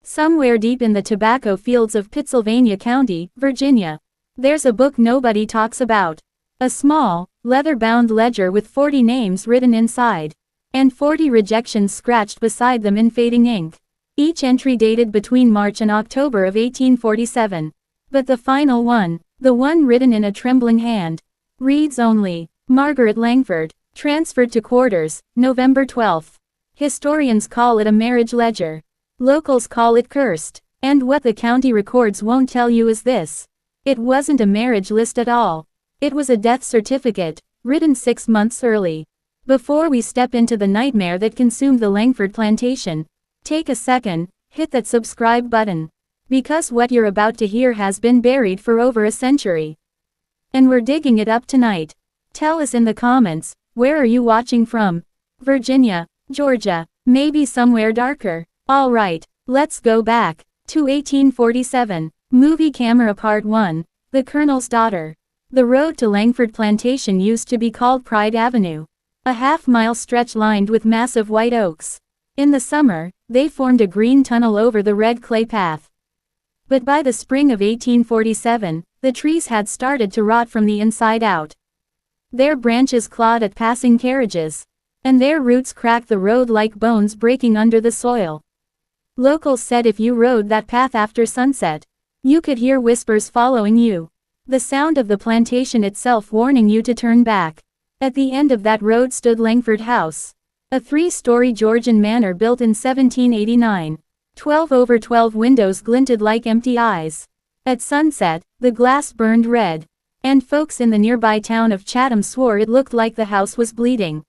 Somewhere deep in the tobacco fields of Pittsylvania County, Virginia, there's a book nobody talks about. A small, leather-bound ledger with 40 names written inside, and 40 rejections scratched beside them in fading ink. Each entry dated between March and October of 1847. But the final one, the one written in a trembling hand, reads only, Margaret Langford, transferred to quarters, November 12. Historians call it a marriage ledger. Locals call it cursed. And what the county records won't tell you is this. It wasn't a marriage list at all. It was a death certificate, written 6 months early. Before we step into the nightmare that consumed the Langford plantation, take a second, hit that subscribe button. Because what you're about to hear has been buried for over a century. And we're digging it up tonight. Tell us in the comments, where are you watching from? Virginia, Georgia, maybe somewhere darker. Alright, let's go back to 1847. Movie Camera Part 1, The Colonel's Daughter. The road to Langford Plantation used to be called Pride Avenue, a half-mile stretch lined with massive white oaks. In the summer, they formed a green tunnel over the red clay path. But by the spring of 1847, the trees had started to rot from the inside out. Their branches clawed at passing carriages, and their roots cracked the road like bones breaking under the soil. Locals said if you rode that path after sunset, you could hear whispers following you. The sound of the plantation itself warning you to turn back. At the end of that road stood Langford House, a 3-story Georgian manor built in 1789. 12/12 windows glinted like empty eyes. At sunset, the glass burned red, and folks in the nearby town of Chatham swore it looked like the house was bleeding.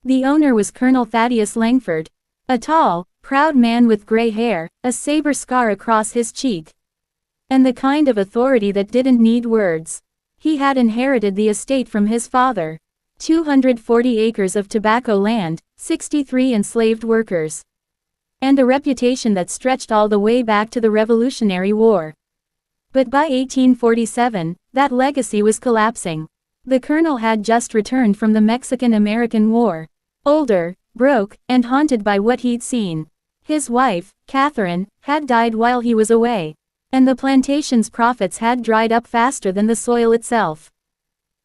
The owner was Colonel Thaddeus Langford, a tall, proud man with gray hair, a saber scar across his cheek, and the kind of authority that didn't need words. He had inherited the estate from his father, 240 acres of tobacco land, 63 enslaved workers, and a reputation that stretched all the way back to the Revolutionary War. But by 1847, that legacy was collapsing. The colonel had just returned from the Mexican-American War, older, broke, and haunted by what he'd seen. His wife, Catherine, had died while he was away, and the plantation's profits had dried up faster than the soil itself.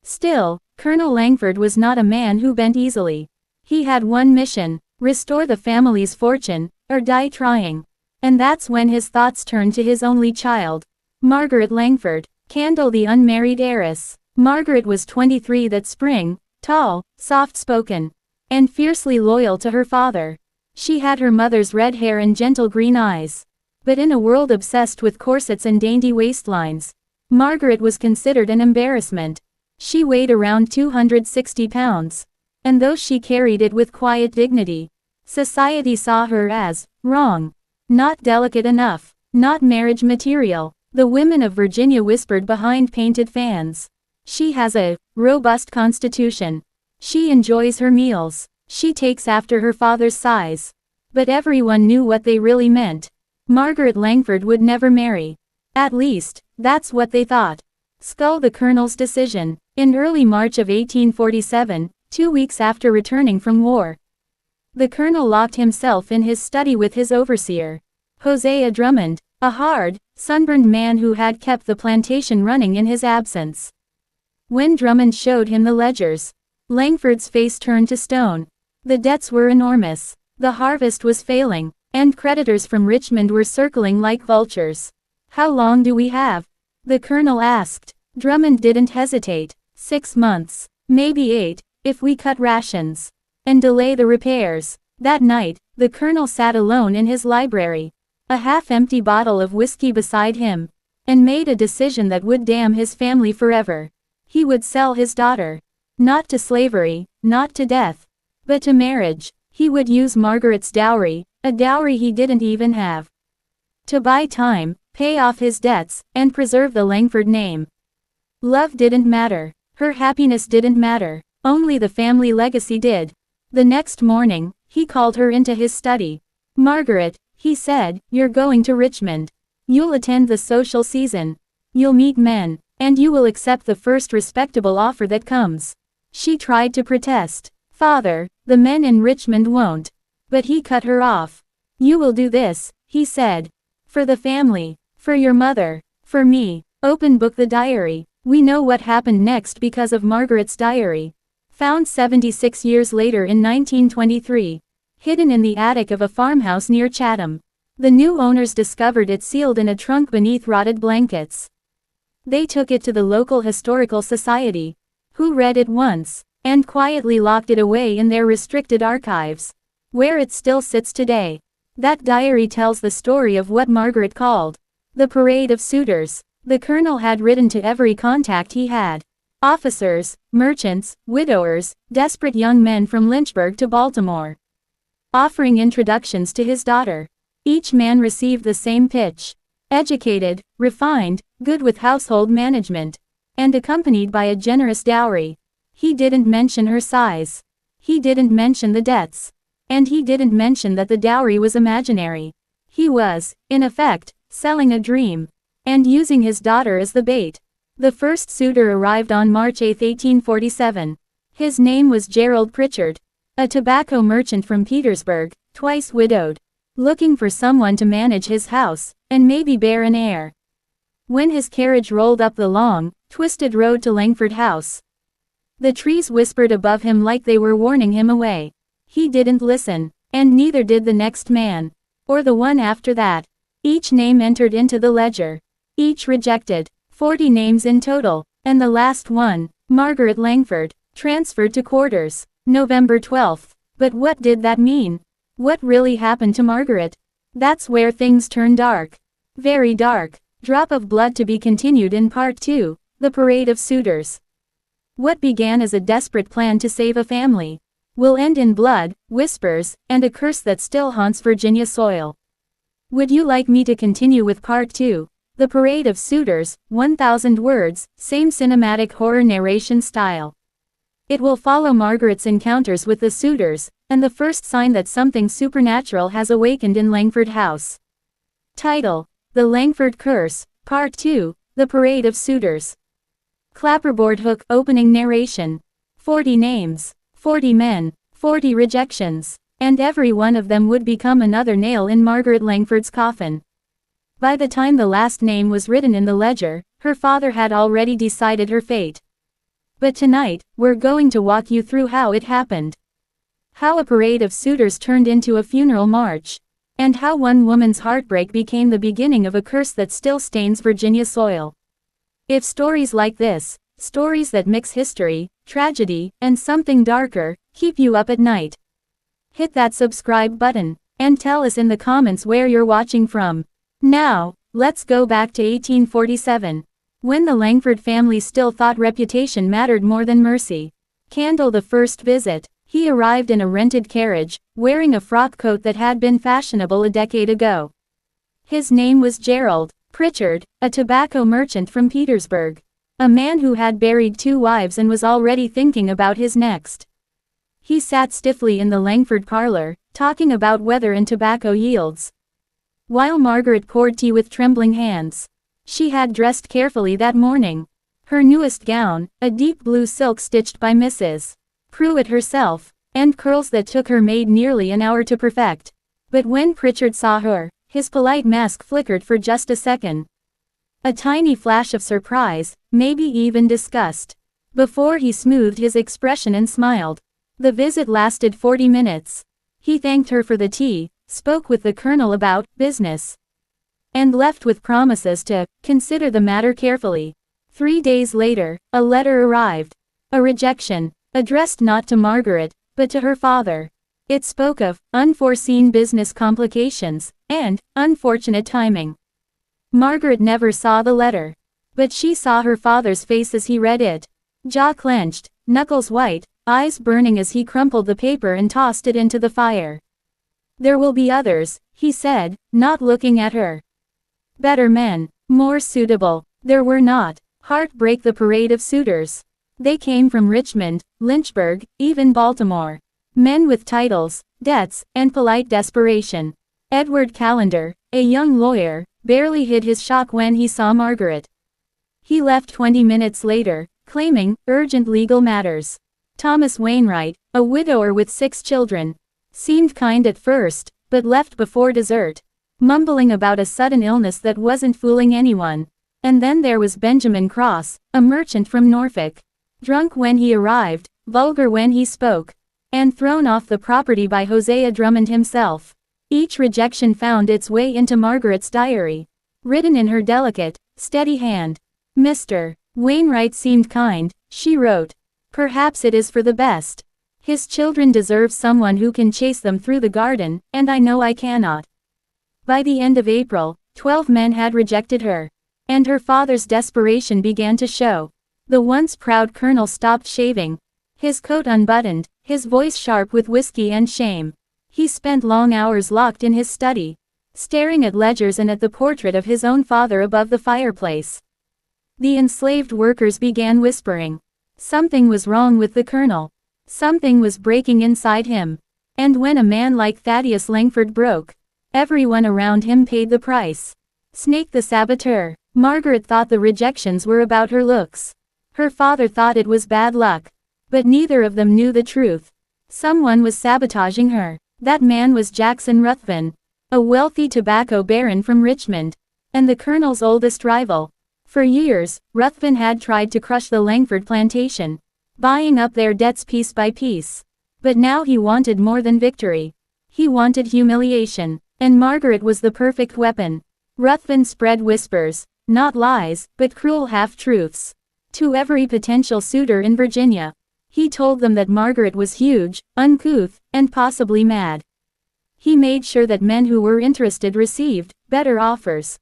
Still, Colonel Langford was not a man who bent easily. He had one mission: restore the family's fortune, or die trying. And that's when his thoughts turned to his only child, Margaret Langford, Candle the unmarried heiress. Margaret was 23 that spring, tall, soft-spoken, and fiercely loyal to her father. She had her mother's red hair and gentle green eyes. But in a world obsessed with corsets and dainty waistlines, Margaret was considered an embarrassment. She weighed around 260 pounds. And though she carried it with quiet dignity, society saw her as wrong, not delicate enough, not marriage material. The women of Virginia whispered behind painted fans. She has a robust constitution. She enjoys her meals. She takes after her father's size. But everyone knew what they really meant. Margaret Langford would never marry. At least, that's what they thought. Skull the colonel's decision. In early March of 1847, 2 weeks after returning from war, the colonel locked himself in his study with his overseer, Hosea Drummond, a hard, sunburned man who had kept the plantation running in his absence. When Drummond showed him the ledgers, Langford's face turned to stone. The debts were enormous, the harvest was failing, and creditors from Richmond were circling like vultures. "How long do we have?" the colonel asked. Drummond didn't hesitate. 6 months, maybe 8, if we cut rations and delay the repairs. That night, the colonel sat alone in his library, a half-empty bottle of whiskey beside him, and made a decision that would damn his family forever. He would sell his daughter. Not to slavery, not to death, but to marriage. He would use Margaret's dowry, a dowry he didn't even have, to buy time, pay off his debts, and preserve the Langford name. Love didn't matter. Her happiness didn't matter. Only the family legacy did. The next morning, he called her into his study. "Margaret," he said, "you're going to Richmond. You'll attend the social season. You'll meet men, and you will accept the first respectable offer that comes." She tried to protest. "Father, the men in Richmond won't." But he cut her off. "You will do this," he said. For the family. For your mother. For me. Open book the diary. We know what happened next because of Margaret's diary. Found 76 years later in 1923. Hidden in the attic of a farmhouse near Chatham. The new owners discovered it sealed in a trunk beneath rotted blankets. They took it to the local historical society, who read it once, and quietly locked it away in their restricted archives, where it still sits today. That diary tells the story of what Margaret called the parade of suitors. The colonel had written to every contact he had. Officers, merchants, widowers, desperate young men from Lynchburg to Baltimore, offering introductions to his daughter. Each man received the same pitch. Educated, refined, good with household management, and accompanied by a generous dowry. He didn't mention her size. He didn't mention the debts. And he didn't mention that the dowry was imaginary. He was, in effect, selling a dream, and using his daughter as the bait. The first suitor arrived on March 8, 1847. His name was Gerald Pritchard, a tobacco merchant from Petersburg, twice widowed, looking for someone to manage his house, and maybe bear an heir. When his carriage rolled up the long, twisted road to Langford House, the trees whispered above him like they were warning him away. He didn't listen, and neither did the next man, or the one after that. Each name entered into the ledger. Each rejected. 40 names in total, and the last one, Margaret Langford, transferred to quarters, November 12. But what did that mean? What really happened to Margaret? That's where things turn dark. Very dark. Drop of blood to be continued in part 2, the parade of suitors. What began as a desperate plan to save a family will end in blood, whispers, and a curse that still haunts Virginia soil. Would you like me to continue with part 2, the parade of suitors, 1,000 words, same cinematic horror narration style? It will follow Margaret's encounters with the suitors, and the first sign that something supernatural has awakened in Langford House. Title: The Langford Curse, Part 2, The Parade of Suitors. Clapperboard hook opening narration. 40 names, 40 men, 40 rejections, and every one of them would become another nail in Margaret Langford's coffin. By the time the last name was written in the ledger, her father had already decided her fate. But tonight, we're going to walk you through how it happened. How a parade of suitors turned into a funeral march. And how one woman's heartbreak became the beginning of a curse that still stains Virginia soil. If stories like this, stories that mix history, tragedy, and something darker, keep you up at night, hit that subscribe button, and tell us in the comments where you're watching from. Now, let's go back to 1847. When the Langford family still thought reputation mattered more than mercy. Candle the first visit. He arrived in a rented carriage, wearing a frock coat that had been fashionable a decade ago. His name was Gerald Pritchard, a tobacco merchant from Petersburg. A man who had buried 2 wives and was already thinking about his next. He sat stiffly in the Langford parlor, talking about weather and tobacco yields, while Margaret poured tea with trembling hands. She had dressed carefully that morning. Her newest gown, a deep blue silk stitched by Mrs. Pruitt herself, and curls that took her maid nearly an hour to perfect. But when Pritchard saw her, his polite mask flickered for just a second. A tiny flash of surprise, maybe even disgust, before he smoothed his expression and smiled. The visit lasted 40 minutes. He thanked her for the tea, spoke with the colonel about business, and left with promises to consider the matter carefully. 3 days later, a letter arrived. A rejection, addressed not to Margaret, but to her father. It spoke of unforeseen business complications and unfortunate timing. Margaret never saw the letter, but she saw her father's face as he read it. Jaw clenched, knuckles white, eyes burning as he crumpled the paper and tossed it into the fire. "There will be others," he said, not looking at her. "Better men, more suitable." There were not. Heartbreak the parade of suitors. They came from Richmond, Lynchburg, even Baltimore. Men with titles, debts, and polite desperation. Edward Callender, a young lawyer, barely hid his shock when he saw Margaret. He left 20 minutes later, claiming urgent legal matters. Thomas Wainwright, a widower with 6 children, seemed kind at first, but left before dessert. mumbling about a sudden illness that wasn't fooling anyone. And then there was Benjamin Cross, a merchant from Norfolk. Drunk when he arrived, vulgar when he spoke, and thrown off the property by Hosea Drummond himself. Each rejection found its way into Margaret's diary, written in her delicate, steady hand. Mr. Wainwright seemed kind, she wrote. Perhaps it is for the best. His children deserve someone who can chase them through the garden, and I know I cannot. By the end of April, 12 men had rejected her. And her father's desperation began to show. The once proud colonel stopped shaving, his coat unbuttoned, his voice sharp with whiskey and shame. He spent long hours locked in his study, staring at ledgers and at the portrait of his own father above the fireplace. The enslaved workers began whispering. Something was wrong with the colonel. Something was breaking inside him. And when a man like Thaddeus Langford broke, everyone around him paid the price. Snake the saboteur. Margaret thought the rejections were about her looks. Her father thought it was bad luck. But neither of them knew the truth. Someone was sabotaging her. That man was Jackson Ruthven, a wealthy tobacco baron from Richmond, and the colonel's oldest rival. For years, Ruthven had tried to crush the Langford plantation, buying up their debts piece by piece. But now he wanted more than victory. He wanted humiliation, and Margaret was the perfect weapon. Ruthven spread whispers, not lies, but cruel half-truths, to every potential suitor in Virginia. He told them that Margaret was huge, uncouth, and possibly mad. He made sure that men who were interested received better offers.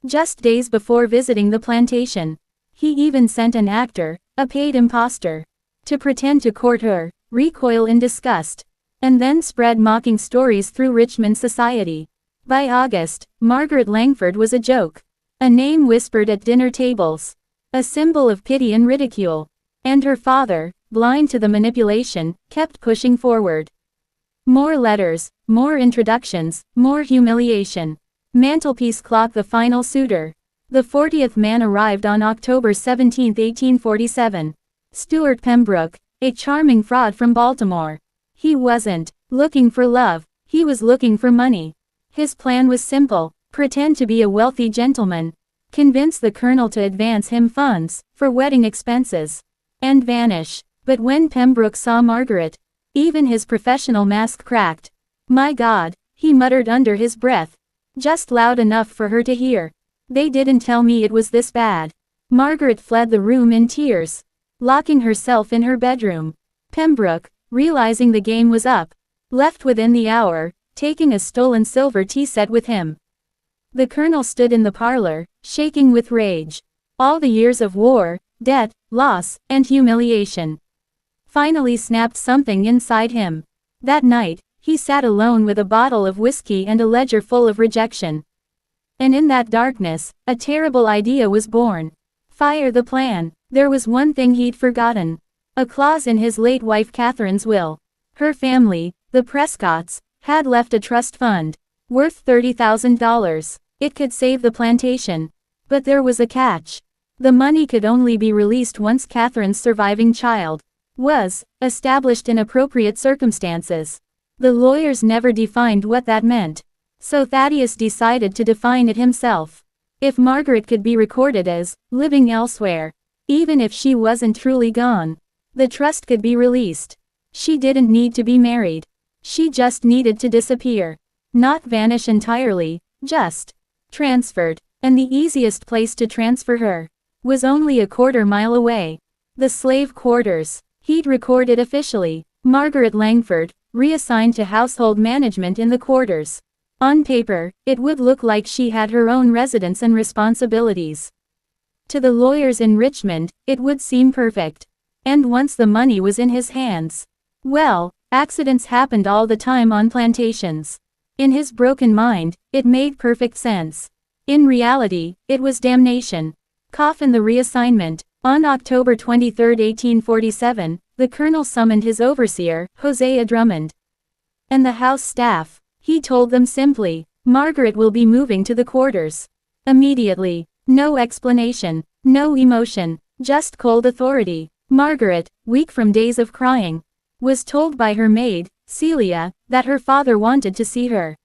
Just days before visiting the plantation, he even sent an actor, a paid impostor, to pretend to court her, recoil in disgust, and then spread mocking stories through Richmond society. By August, Margaret Langford was a joke, a name whispered at dinner tables, a symbol of pity and ridicule. And her father, blind to the manipulation, kept pushing forward. More letters, more introductions, more humiliation. Mantelpiece clock the final suitor. The 40th man arrived on October 17, 1847. Stuart Pembroke, a charming fraud from Baltimore. He wasn't looking for love, he was looking for money. His plan was simple: pretend to be a wealthy gentleman, convince the colonel to advance him funds for wedding expenses, and vanish. But when Pembroke saw Margaret, even his professional mask cracked. "My God," he muttered under his breath, just loud enough for her to hear. "They didn't tell me it was this bad." Margaret fled the room in tears, locking herself in her bedroom. Pembroke, realizing the game was up, left within the hour, taking a stolen silver tea set with him. The colonel stood in the parlor, shaking with rage. All the years of war, debt, loss, and humiliation finally snapped something inside him. That night, he sat alone with a bottle of whiskey and a ledger full of rejection. And in that darkness, a terrible idea was born. Fire the plan. There was one thing he'd forgotten. A clause in his late wife Catherine's will. Her family, the Prescotts, had left a trust fund, worth $30,000. It could save the plantation. But there was a catch. The money could only be released once Catherine's surviving child was established in appropriate circumstances. The lawyers never defined what that meant. So Thaddeus decided to define it himself. If Margaret could be recorded as living elsewhere, even if she wasn't truly gone, the trust could be released. She didn't need to be married. She just needed to disappear. Not vanish entirely, just transferred. And the easiest place to transfer her was only a quarter-mile away. The slave quarters. He'd record it officially. Margaret Langford, reassigned to household management in the quarters. On paper, it would look like she had her own residence and responsibilities. To the lawyers in Richmond, it would seem perfect. And once the money was in his hands, well, accidents happened all the time on plantations. In his broken mind, it made perfect sense. In reality, it was damnation. Coffin the reassignment. On October 23, 1847, the colonel summoned his overseer, Hosea Drummond, and the house staff. He told them simply, "Margaret will be moving to the quarters immediately." No explanation, no emotion, just cold authority. Margaret, weak from days of crying, was told by her maid, Celia, that her father wanted to see her.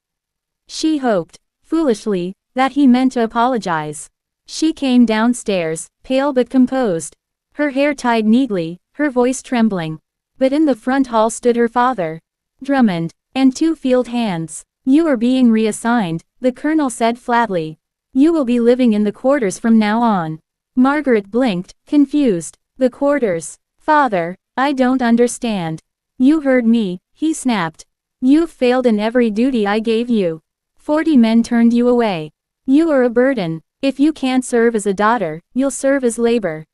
She hoped, foolishly, that he meant to apologize. She came downstairs, pale but composed. Her hair tied neatly, her voice trembling. But in the front hall stood her father, Drummond, and two field hands. "You are being reassigned," the colonel said flatly. "You will be living in the quarters from now on." Margaret blinked, confused. "The quarters? Father, I don't understand." "You heard me," he snapped. "You've failed in every duty I gave you. 40 men turned you away. You are a burden. If you can't serve as a daughter, you'll serve as labor."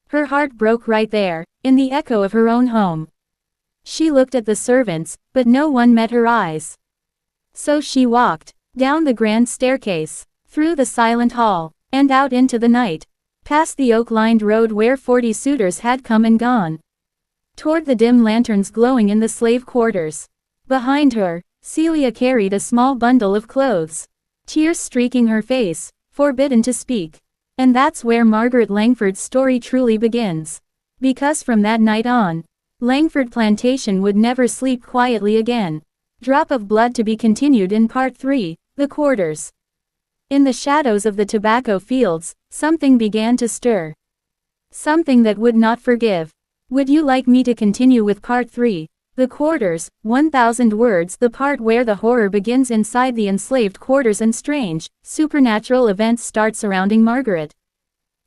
Her heart broke right there, in the echo of her own home. She looked at the servants, but no one met her eyes. So she walked, down the grand staircase, through the silent hall, and out into the night, past the oak-lined road where 40 suitors had come and gone, toward the dim lanterns glowing in the slave quarters. Behind her, Celia carried a small bundle of clothes, tears streaking her face, forbidden to speak. And that's where Margaret Langford's story truly begins. Because from that night on, Langford Plantation would never sleep quietly again. Drop of Blood to be continued in Part 3, The Quarters. In the shadows of the tobacco fields, something began to stir. Something that would not forgive. Would you like me to continue with Part 3, The Quarters, 1000 words, the part where the horror begins inside the enslaved quarters and strange, supernatural events start surrounding Margaret?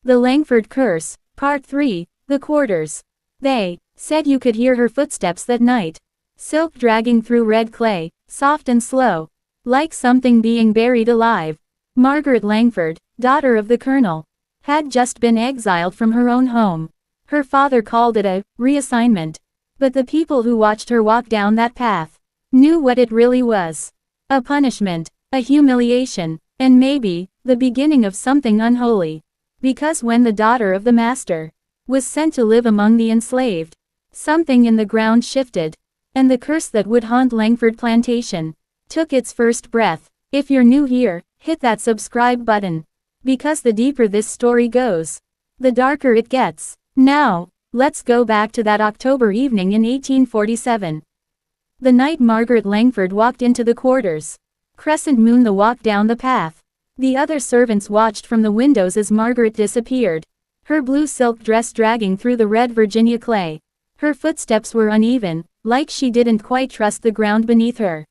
The Langford Curse, Part 3, The Quarters. They said you could hear her footsteps that night. Silk dragging through red clay, soft and slow, like something being buried alive. Margaret Langford, daughter of the colonel, had just been exiled from her own home. Her father called it a reassignment. But the people who watched her walk down that path knew what it really was. A punishment, a humiliation, and maybe, the beginning of something unholy. Because when the daughter of the master was sent to live among the enslaved, something in the ground shifted, and the curse that would haunt Langford Plantation took its first breath. If you're new here, hit that subscribe button. Because the deeper this story goes, the darker it gets. Now, let's go back to that October evening in 1847. The night Margaret Langford walked into the quarters. Crescent moon the walk down the path. The other servants watched from the windows as Margaret disappeared. Her blue silk dress dragging through the red Virginia clay. Her footsteps were uneven, like she didn't quite trust the ground beneath her.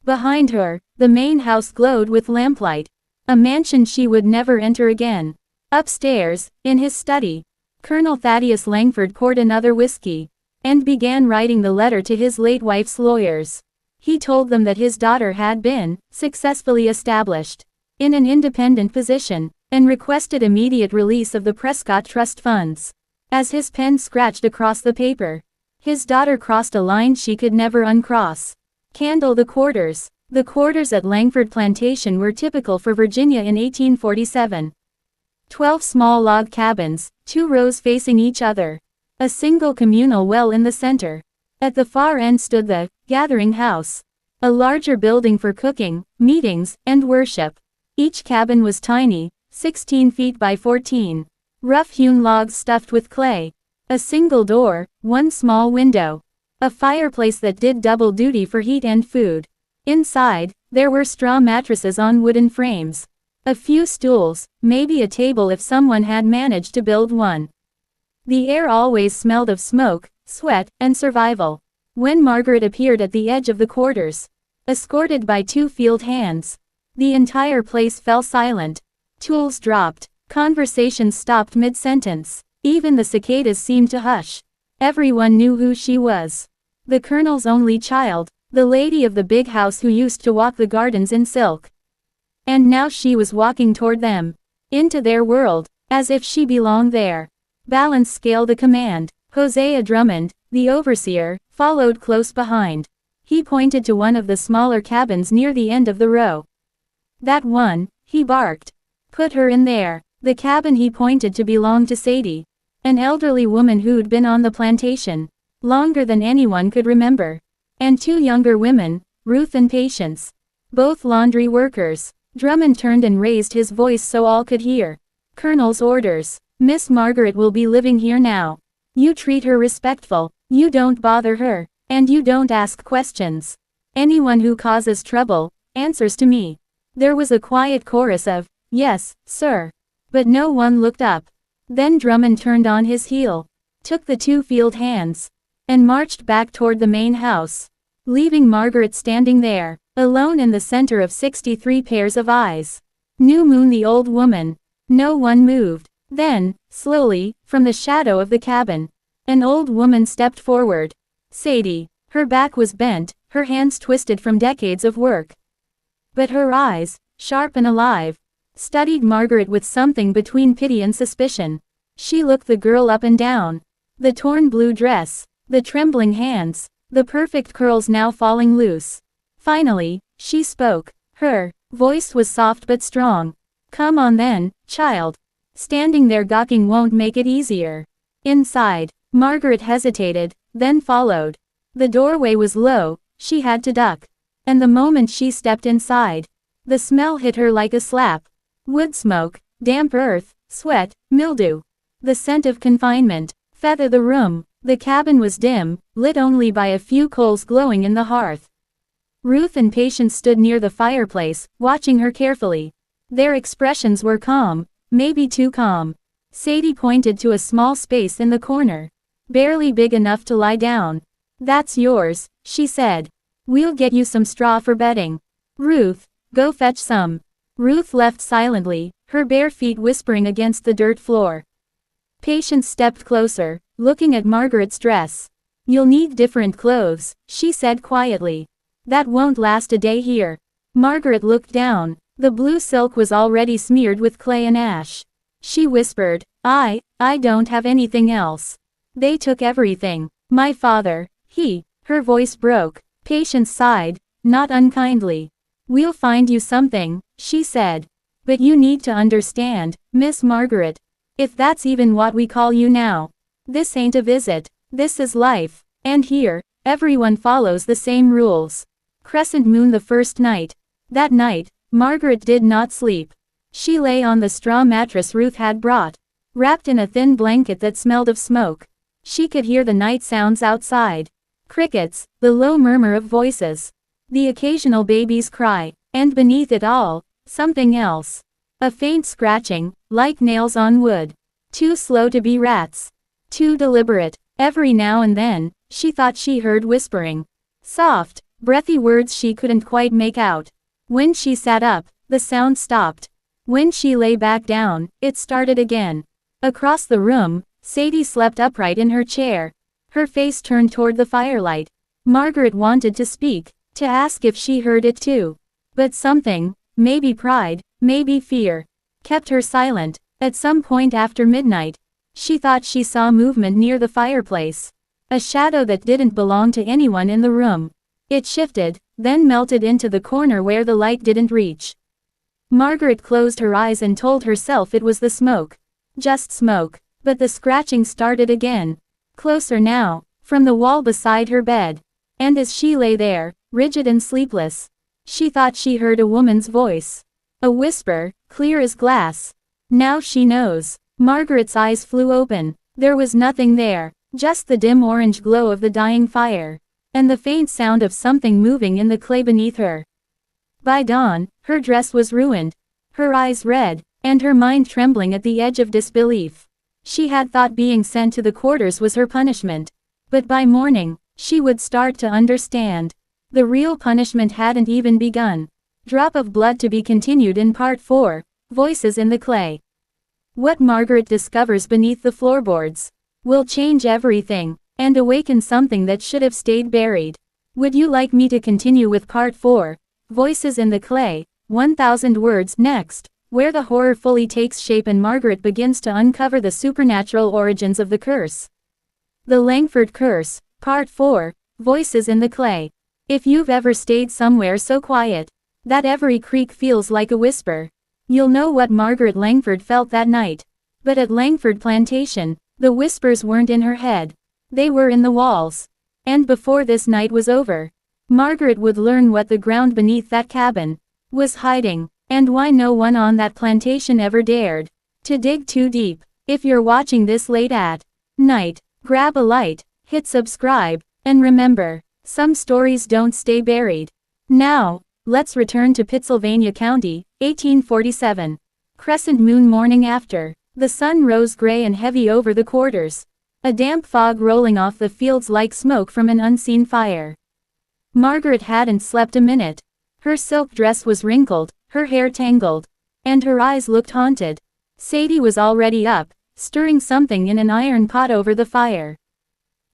Behind her, the main house glowed with lamplight. A mansion she would never enter again. Upstairs, in his study, Colonel Thaddeus Langford poured another whiskey, and began writing the letter to his late wife's lawyers. He told them that his daughter had been successfully established in an independent position, and requested immediate release of the Prescott Trust funds. As his pen scratched across the paper, his daughter crossed a line she could never uncross. Candle the quarters. The quarters at Langford Plantation were typical for Virginia in 1847. 12 small log cabins, 2 rows facing each other. A single communal well in the center. At the far end stood the gathering house, a larger building for cooking, meetings, and worship. Each cabin was tiny, 16 feet by 14. Rough-hewn logs stuffed with clay. A single door, 1 small window. A fireplace that did double duty for heat and food. Inside, there were straw mattresses on wooden frames. A few stools, maybe a table if someone had managed to build one. The air always smelled of smoke, sweat, and survival. When Margaret appeared at the edge of the quarters, escorted by 2 field hands, the entire place fell silent. Tools dropped. Conversations stopped mid-sentence. Even the cicadas seemed to hush. Everyone knew who she was. The colonel's only child, the lady of the big house who used to walk the gardens in silk. And now she was walking toward them, into their world, as if she belonged there. Balance scale the command. Hosea Drummond, the overseer, followed close behind. He pointed to one of the smaller cabins near the end of the row. That one, he barked. Put her in there. The cabin he pointed to belonged to Sadie, an elderly woman who'd been on the plantation longer than anyone could remember. And 2 younger women, Ruth and Patience, both laundry workers. Drummond turned and raised his voice so all could hear. Colonel's orders. Miss Margaret will be living here now. You treat her respectful, you don't bother her, and you don't ask questions. Anyone who causes trouble, answers to me. There was a quiet chorus of, "Yes, sir." But no one looked up. Then Drummond turned on his heel, took the 2 field hands, and marched back toward the main house, leaving Margaret standing there, alone in the center of 63 pairs of eyes. New Moon, the old woman. No one moved. Then, slowly, from the shadow of the cabin, an old woman stepped forward. Sadie. Her back was bent, her hands twisted from decades of work. But her eyes, sharp and alive, studied Margaret with something between pity and suspicion. She looked the girl up and down. The torn blue dress, the trembling hands, the perfect curls now falling loose. Finally, she spoke. Her voice was soft but strong. "Come on then, child. Standing there gawking won't make it easier." Inside, Margaret hesitated, then followed. The doorway was low, she had to duck. And the moment she stepped inside, the smell hit her like a slap. Wood smoke, damp earth, sweat, mildew. The scent of confinement fettered the room. The cabin was dim, lit only by a few coals glowing in the hearth. Ruth and Patience stood near the fireplace, watching her carefully. Their expressions were calm, maybe too calm. Sadie pointed to a small space in the corner, barely big enough to lie down. "That's yours," she said. "We'll get you some straw for bedding. Ruth, go fetch some." Ruth left silently, her bare feet whispering against the dirt floor. Patience stepped closer, looking at Margaret's dress. "You'll need different clothes," she said quietly. "That won't last a day here." Margaret looked down. The blue silk was already smeared with clay and ash. She whispered, I don't have anything else. They took everything. My father, her voice broke. Patience sighed, not unkindly. "We'll find you something," she said. "But you need to understand, Miss Margaret. If that's even what we call you now. This ain't a visit. This is life. And here, everyone follows the same rules." Crescent moon the first night. That night, Margaret did not sleep. She lay on the straw mattress Ruth had brought, wrapped in a thin blanket that smelled of smoke. She could hear the night sounds outside. Crickets, the low murmur of voices, the occasional baby's cry, and beneath it all, something else. A faint scratching, like nails on wood. Too slow to be rats. Too deliberate. Every now and then, she thought she heard whispering. Soft, breathy words she couldn't quite make out. When she sat up, the sound stopped. When she lay back down, it started again. Across the room, Sadie slept upright in her chair, her face turned toward the firelight. Margaret wanted to speak, to ask if she heard it too. But something, maybe pride, maybe fear, kept her silent. At some point after midnight, she thought she saw movement near the fireplace. A shadow that didn't belong to anyone in the room. It shifted, then melted into the corner where the light didn't reach. Margaret closed her eyes and told herself it was the smoke. Just smoke. But the scratching started again. Closer now, from the wall beside her bed. And as she lay there, rigid and sleepless, she thought she heard a woman's voice. A whisper, clear as glass. Now she knows. Margaret's eyes flew open. There was nothing there, just the dim orange glow of the dying fire, and the faint sound of something moving in the clay beneath her. By dawn, her dress was ruined, her eyes red, and her mind trembling at the edge of disbelief. She had thought being sent to the quarters was her punishment. But by morning, she would start to understand. The real punishment hadn't even begun. Drop of Blood to be continued in Part 4, Voices in the Clay. What Margaret discovers beneath the floorboards will change everything, and awaken something that should have stayed buried. Would you like me to continue with Part 4, Voices in the Clay, 1000 words next, where the horror fully takes shape and Margaret begins to uncover the supernatural origins of the curse? The Langford Curse, Part 4, Voices in the Clay. If you've ever stayed somewhere so quiet that every creak feels like a whisper, you'll know what Margaret Langford felt that night. But at Langford Plantation, the whispers weren't in her head. They were in the walls. And before this night was over, Margaret would learn what the ground beneath that cabin was hiding, and why no one on that plantation ever dared to dig too deep. If you're watching this late at night, grab a light, hit subscribe, and remember, some stories don't stay buried. Now, let's return to Pittsylvania County, 1847. Crescent moon morning after. The sun rose gray and heavy over the quarters. A damp fog rolling off the fields like smoke from an unseen fire. Margaret hadn't slept a minute. Her silk dress was wrinkled, her hair tangled, and her eyes looked haunted. Sadie was already up, stirring something in an iron pot over the fire.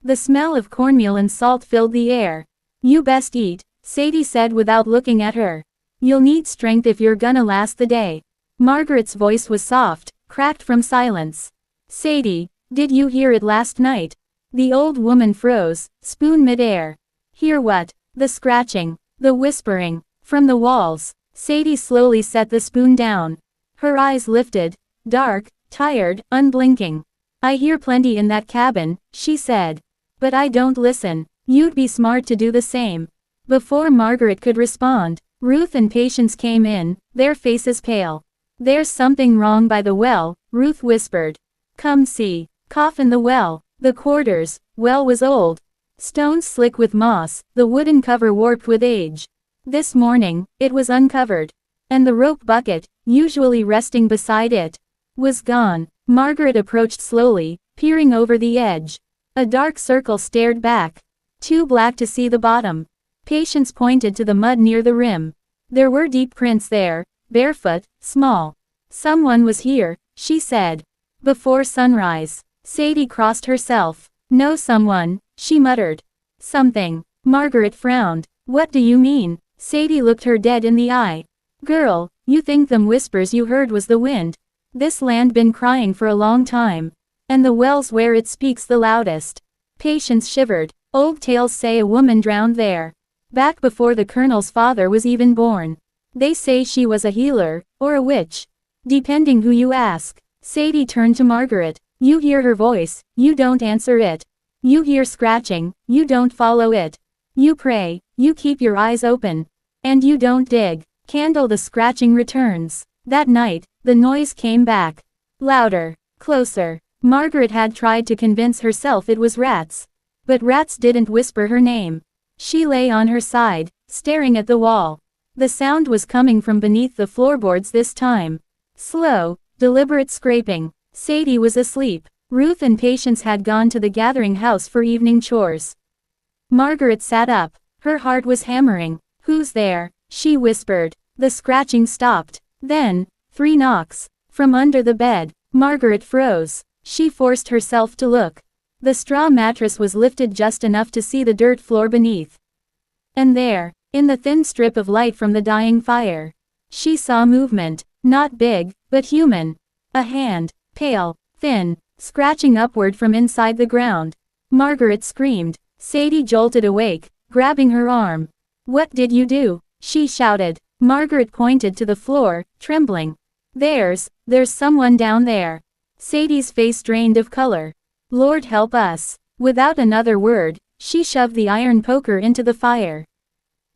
The smell of cornmeal and salt filled the air. "You best eat," Sadie said without looking at her. "You'll need strength if you're gonna last the day." Margaret's voice was soft, cracked from silence. "Sadie, did you hear it last night?" The old woman froze, spoon mid-air. "Hear what?" "The scratching, the whispering, from the walls." Sadie slowly set the spoon down. Her eyes lifted, dark, tired, unblinking. "I hear plenty in that cabin," she said. "But I don't listen. You'd be smart to do the same." Before Margaret could respond, Ruth and Patience came in, their faces pale. "There's something wrong by the well," Ruth whispered. "Come see." Cough in the well. The quarters, well was old. Stones slick with moss, the wooden cover warped with age. This morning, it was uncovered. And the rope bucket, usually resting beside it, was gone. Margaret approached slowly, peering over the edge. A dark circle stared back. Too black to see the bottom. Patience pointed to the mud near the rim. There were deep prints there, barefoot, small. "Someone was here," she said. "Before sunrise." Sadie crossed herself. "No someone," she muttered. "Something." Margaret frowned. "What do you mean?" Sadie looked her dead in the eye. "Girl, you think them whispers you heard was the wind? This land been crying for a long time. And the well's where it speaks the loudest." Patience shivered. "Old tales say a woman drowned there. Back before the Colonel's father was even born. They say she was a healer, or a witch. Depending who you ask." Sadie turned to Margaret. "You hear her voice, you don't answer it. You hear scratching, you don't follow it. You pray, you keep your eyes open. And you don't dig." Candle the scratching returns. That night, the noise came back. Louder, closer. Margaret had tried to convince herself it was rats. But rats didn't whisper her name. She lay on her side, staring at the wall. The sound was coming from beneath the floorboards this time. Slow, deliberate scraping. Sadie was asleep. Ruth and Patience had gone to the gathering house for evening chores. Margaret sat up. Her heart was hammering. "Who's there?" she whispered. The scratching stopped. Then, 3 knocks. From under the bed. Margaret froze. She forced herself to look. The straw mattress was lifted just enough to see the dirt floor beneath. And there, in the thin strip of light from the dying fire, she saw movement. Not big, but human. A hand, pale, thin, scratching upward from inside the ground. Margaret screamed. Sadie jolted awake, grabbing her arm. "What did you do?" she shouted. Margaret pointed to the floor, trembling. There's someone down there." Sadie's face drained of color. "Lord help us." Without another word, she shoved the iron poker into the fire.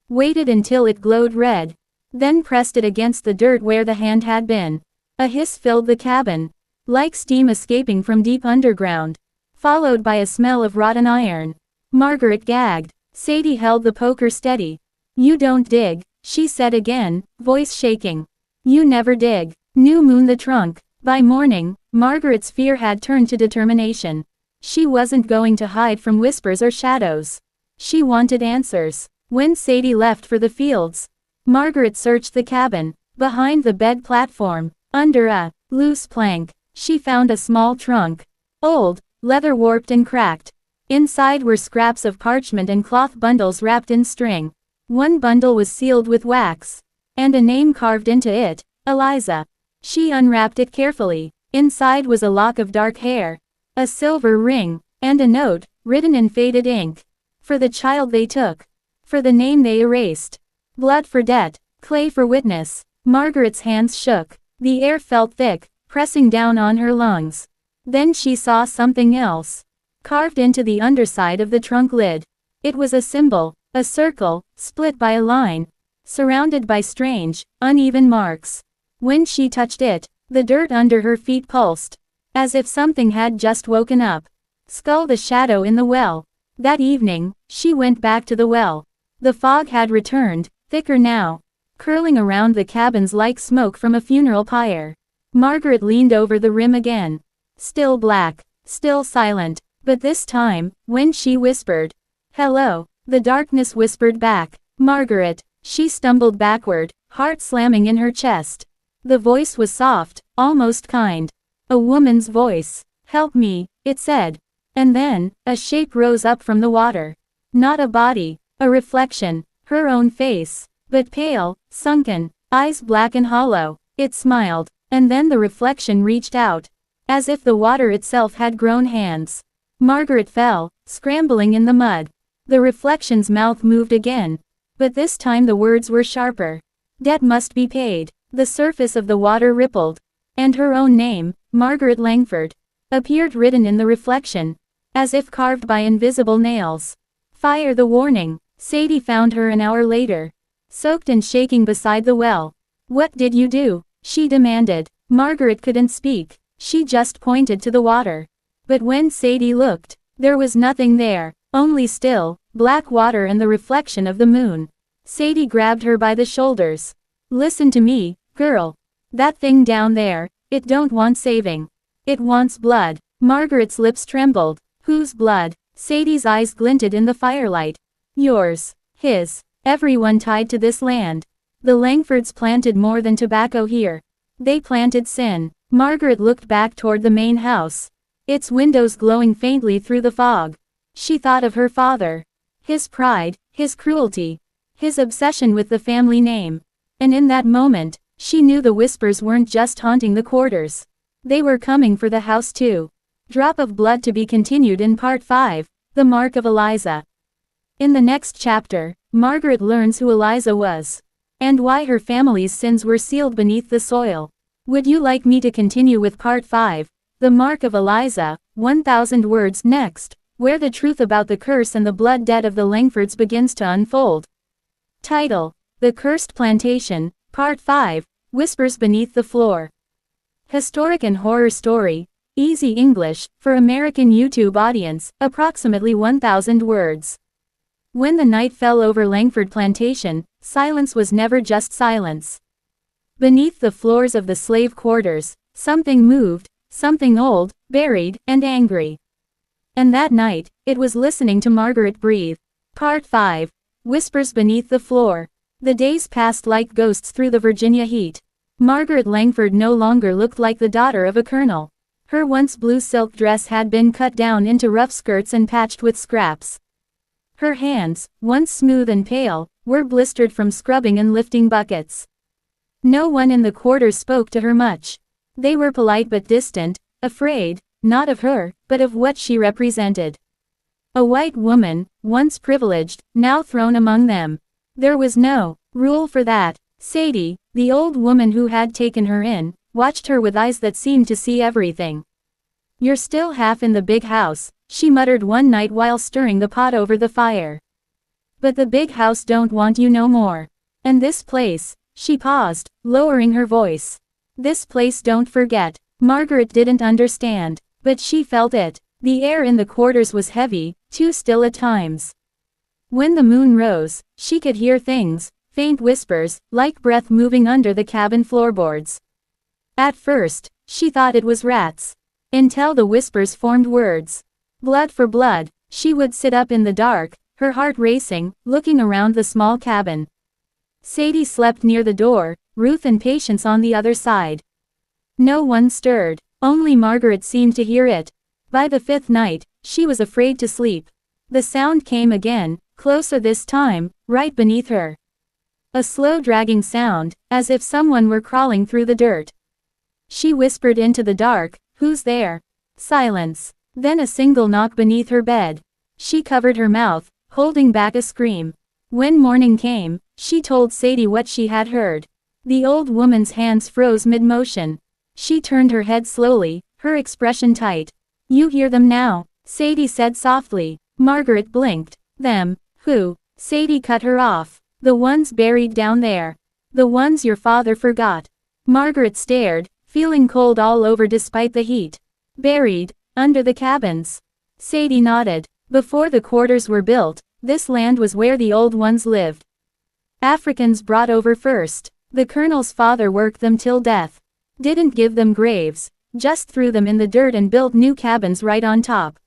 Waited until it glowed red. Then pressed it against the dirt where the hand had been. A hiss filled the cabin, like steam escaping from deep underground, followed by a smell of rotten iron. Margaret gagged. Sadie held the poker steady. "You don't dig," she said again, voice shaking. "You never dig." New moon the trunk. By morning, Margaret's fear had turned to determination. She wasn't going to hide from whispers or shadows. She wanted answers. When Sadie left for the fields, Margaret searched the cabin. Behind the bed platform, under a loose plank, she found a small trunk. Old, leather warped and cracked. Inside were scraps of parchment and cloth bundles wrapped in string. One bundle was sealed with wax, and a name carved into it, Eliza. She unwrapped it carefully. Inside was a lock of dark hair, a silver ring, and a note, written in faded ink. For the child they took. For the name they erased. Blood for debt, clay for witness. Margaret's hands shook. The air felt thick, pressing down on her lungs. Then she saw something else. Carved into the underside of the trunk lid. It was a symbol, a circle, split by a line, surrounded by strange, uneven marks. When she touched it, the dirt under her feet pulsed, as if something had just woken up. Skull the shadow in the well. That evening, she went back to the well. The fog had returned, thicker now, curling around the cabins like smoke from a funeral pyre. Margaret leaned over the rim again. Still black, still silent, but this time, when she whispered, "Hello," the darkness whispered back, "Margaret." She stumbled backward, heart slamming in her chest. The voice was soft, almost kind. A woman's voice. "Help me," it said. And then, a shape rose up from the water. Not a body, a reflection, her own face, but pale, sunken, eyes black and hollow. It smiled, and then the reflection reached out, as if the water itself had grown hands. Margaret fell, scrambling in the mud. The reflection's mouth moved again, but this time the words were sharper. Debt must be paid. The surface of the water rippled, and her own name, Margaret Langford, appeared written in the reflection, as if carved by invisible nails. Fire the warning. Sadie found her an hour later, soaked and shaking beside the well. "What did you do?" she demanded. Margaret couldn't speak. She just pointed to the water. But when Sadie looked, there was nothing there, only still, black water and the reflection of the moon. Sadie grabbed her by the shoulders. "Listen to me, girl. That thing down there, it don't want saving. It wants blood." Margaret's lips trembled. "Whose blood?" Sadie's eyes glinted in the firelight. "Yours. His. Everyone tied to this land. The Langfords planted more than tobacco here. They planted sin." Margaret looked back toward the main house, its windows glowing faintly through the fog. She thought of her father. His pride, his cruelty, his obsession with the family name. And in that moment, she knew the whispers weren't just haunting the quarters. They were coming for the house too. Drop of Blood to be continued in Part 5, The Mark of Eliza. In the next chapter, Margaret learns who Eliza was, and why her family's sins were sealed beneath the soil. Would you like me to continue with Part 5, The Mark of Eliza, 1000 words next, where the truth about the curse and the blood debt of the Langfords begins to unfold? Title: The Cursed Plantation, Part 5, Whispers Beneath the Floor. Historic and horror story, easy English, for American YouTube audience, approximately 1000 words. When the night fell over Langford Plantation, silence was never just silence. Beneath the floors of the slave quarters, something moved, something old, buried, and angry. And that night, it was listening to Margaret breathe. Part 5, Whispers Beneath the Floor. The days passed like ghosts through the Virginia heat. Margaret Langford no longer looked like the daughter of a colonel. Her once blue silk dress had been cut down into rough skirts and patched with scraps. Her hands, once smooth and pale, were blistered from scrubbing and lifting buckets. No one in the quarters spoke to her much. They were polite but distant, afraid, not of her, but of what she represented. A white woman, once privileged, now thrown among them. There was no rule for that. Sadie, the old woman who had taken her in, watched her with eyes that seemed to see everything. "You're still half in the big house," she muttered one night while stirring the pot over the fire. "But the big house don't want you no more. And this place," she paused, lowering her voice. "This place don't forget." Margaret didn't understand, but she felt it. The air in the quarters was heavy, too still at times. When the moon rose, she could hear things, faint whispers, like breath moving under the cabin floorboards. At first, she thought it was rats. Until the whispers formed words. Blood for blood. She would sit up in the dark, her heart racing, looking around the small cabin. Sadie slept near the door, Ruth and Patience on the other side. No one stirred. Only Margaret seemed to hear it. By the fifth night, she was afraid to sleep. The sound came again, closer this time, right beneath her. A slow dragging sound, as if someone were crawling through the dirt. She whispered into the dark, "Who's there?" Silence. Then a single knock beneath her bed. She covered her mouth, holding back a scream. When morning came, she told Sadie what she had heard. The old woman's hands froze mid-motion. She turned her head slowly, her expression tight. "You hear them now," Sadie said softly. Margaret blinked. "Them? Who?" Sadie cut her off. "The ones buried down there. The ones your father forgot." Margaret stared, feeling cold all over despite the heat. "Buried, under the cabins." Sadie nodded. "Before the quarters were built, this land was where the old ones lived. Africans brought over first. The colonel's father worked them till death. Didn't give them graves, just threw them in the dirt and built new cabins right on top.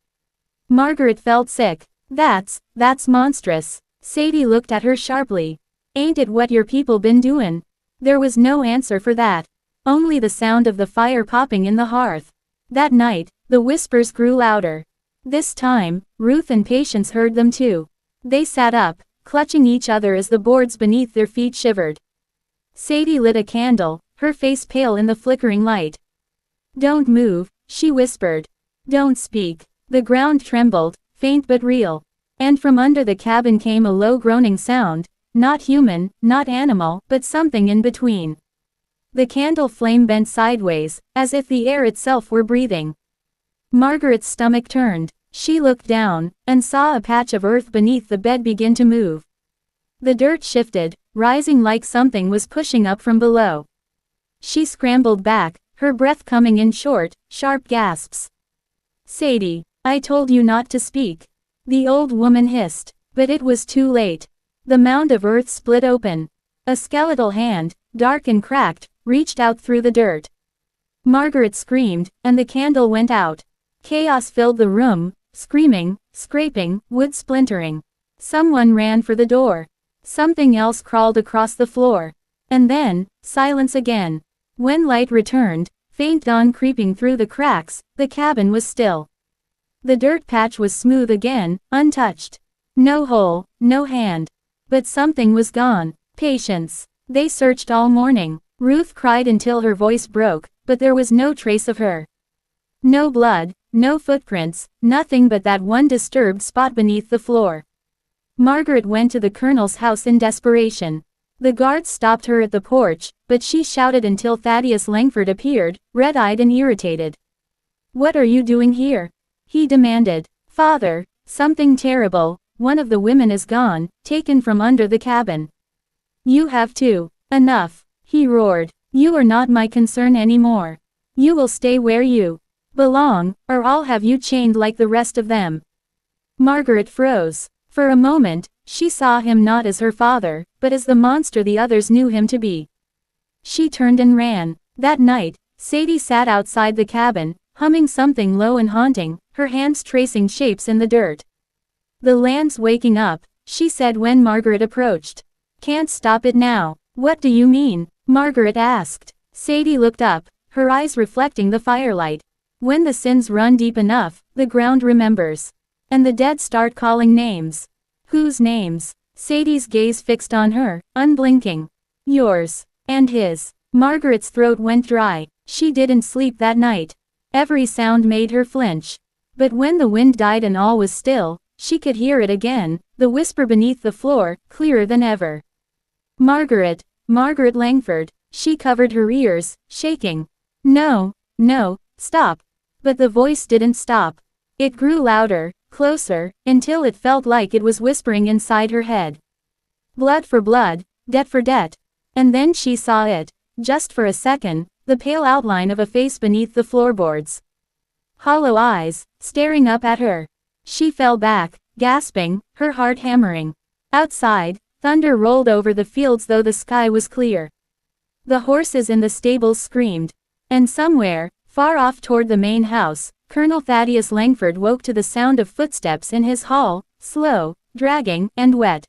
Margaret felt sick. That's monstrous. Sadie looked at her sharply. Ain't it what your people been doin'? There was no answer for that. Only the sound of the fire popping in the hearth. That night, the whispers grew louder. This time, Ruth and Patience heard them too. They sat up, clutching each other as the boards beneath their feet shivered. Sadie lit a candle, her face pale in the flickering light. "Don't move," she whispered. "Don't speak." The ground trembled, faint but real. And from under the cabin came a low groaning sound, not human, not animal, but something in between. The candle flame bent sideways, as if the air itself were breathing. Margaret's stomach turned. She looked down, and saw a patch of earth beneath the bed begin to move. The dirt shifted, rising like something was pushing up from below. She scrambled back, her breath coming in short, sharp gasps. "Sadie, I told you not to speak," the old woman hissed. But it was too late. The mound of earth split open. A skeletal hand, dark and cracked, reached out through the dirt. Margaret screamed, and the candle went out. Chaos filled the room, screaming, scraping, wood splintering. Someone ran for the door. Something else crawled across the floor. And then, silence again. When light returned, faint dawn creeping through the cracks, the cabin was still. The dirt patch was smooth again, untouched. No hole, no hand. But something was gone. Patience. They searched all morning. Ruth cried until her voice broke, but there was no trace of her. No blood, no footprints, nothing but that one disturbed spot beneath the floor. Margaret went to the colonel's house in desperation. The guards stopped her at the porch, but she shouted until Thaddeus Langford appeared, red-eyed and irritated. "What are you doing here?" he demanded. "Father, something terrible. One of the women is gone, taken from under the cabin." "You have too. Enough," he roared. "You are not my concern anymore. You will stay where you belong, or I'll have you chained like the rest of them." Margaret froze. For a moment, she saw him not as her father, but as the monster the others knew him to be. She turned and ran. That night, Sadie sat outside the cabin, humming something low and haunting, her hands tracing shapes in the dirt. "The land's waking up," she said when Margaret approached. "Can't stop it now." "What do you mean?" Margaret asked. Sadie looked up, her eyes reflecting the firelight. "When the sins run deep enough, the ground remembers. And the dead start calling names." "Whose names?" Sadie's gaze fixed on her, unblinking. "Yours. And his." Margaret's throat went dry. She didn't sleep that night. Every sound made her flinch. But when the wind died and all was still, she could hear it again, the whisper beneath the floor, clearer than ever. "Margaret, Margaret Langford." She covered her ears, shaking. "No, no, stop." But the voice didn't stop. It grew louder, closer, until it felt like it was whispering inside her head. "Blood for blood, debt for debt." And then she saw it, just for a second, the pale outline of a face beneath the floorboards. Hollow eyes, staring up at her. She fell back, gasping, her heart hammering. Outside, thunder rolled over the fields though the sky was clear. The horses in the stables screamed. And somewhere, far off toward the main house, Colonel Thaddeus Langford woke to the sound of footsteps in his hall, slow, dragging, and wet.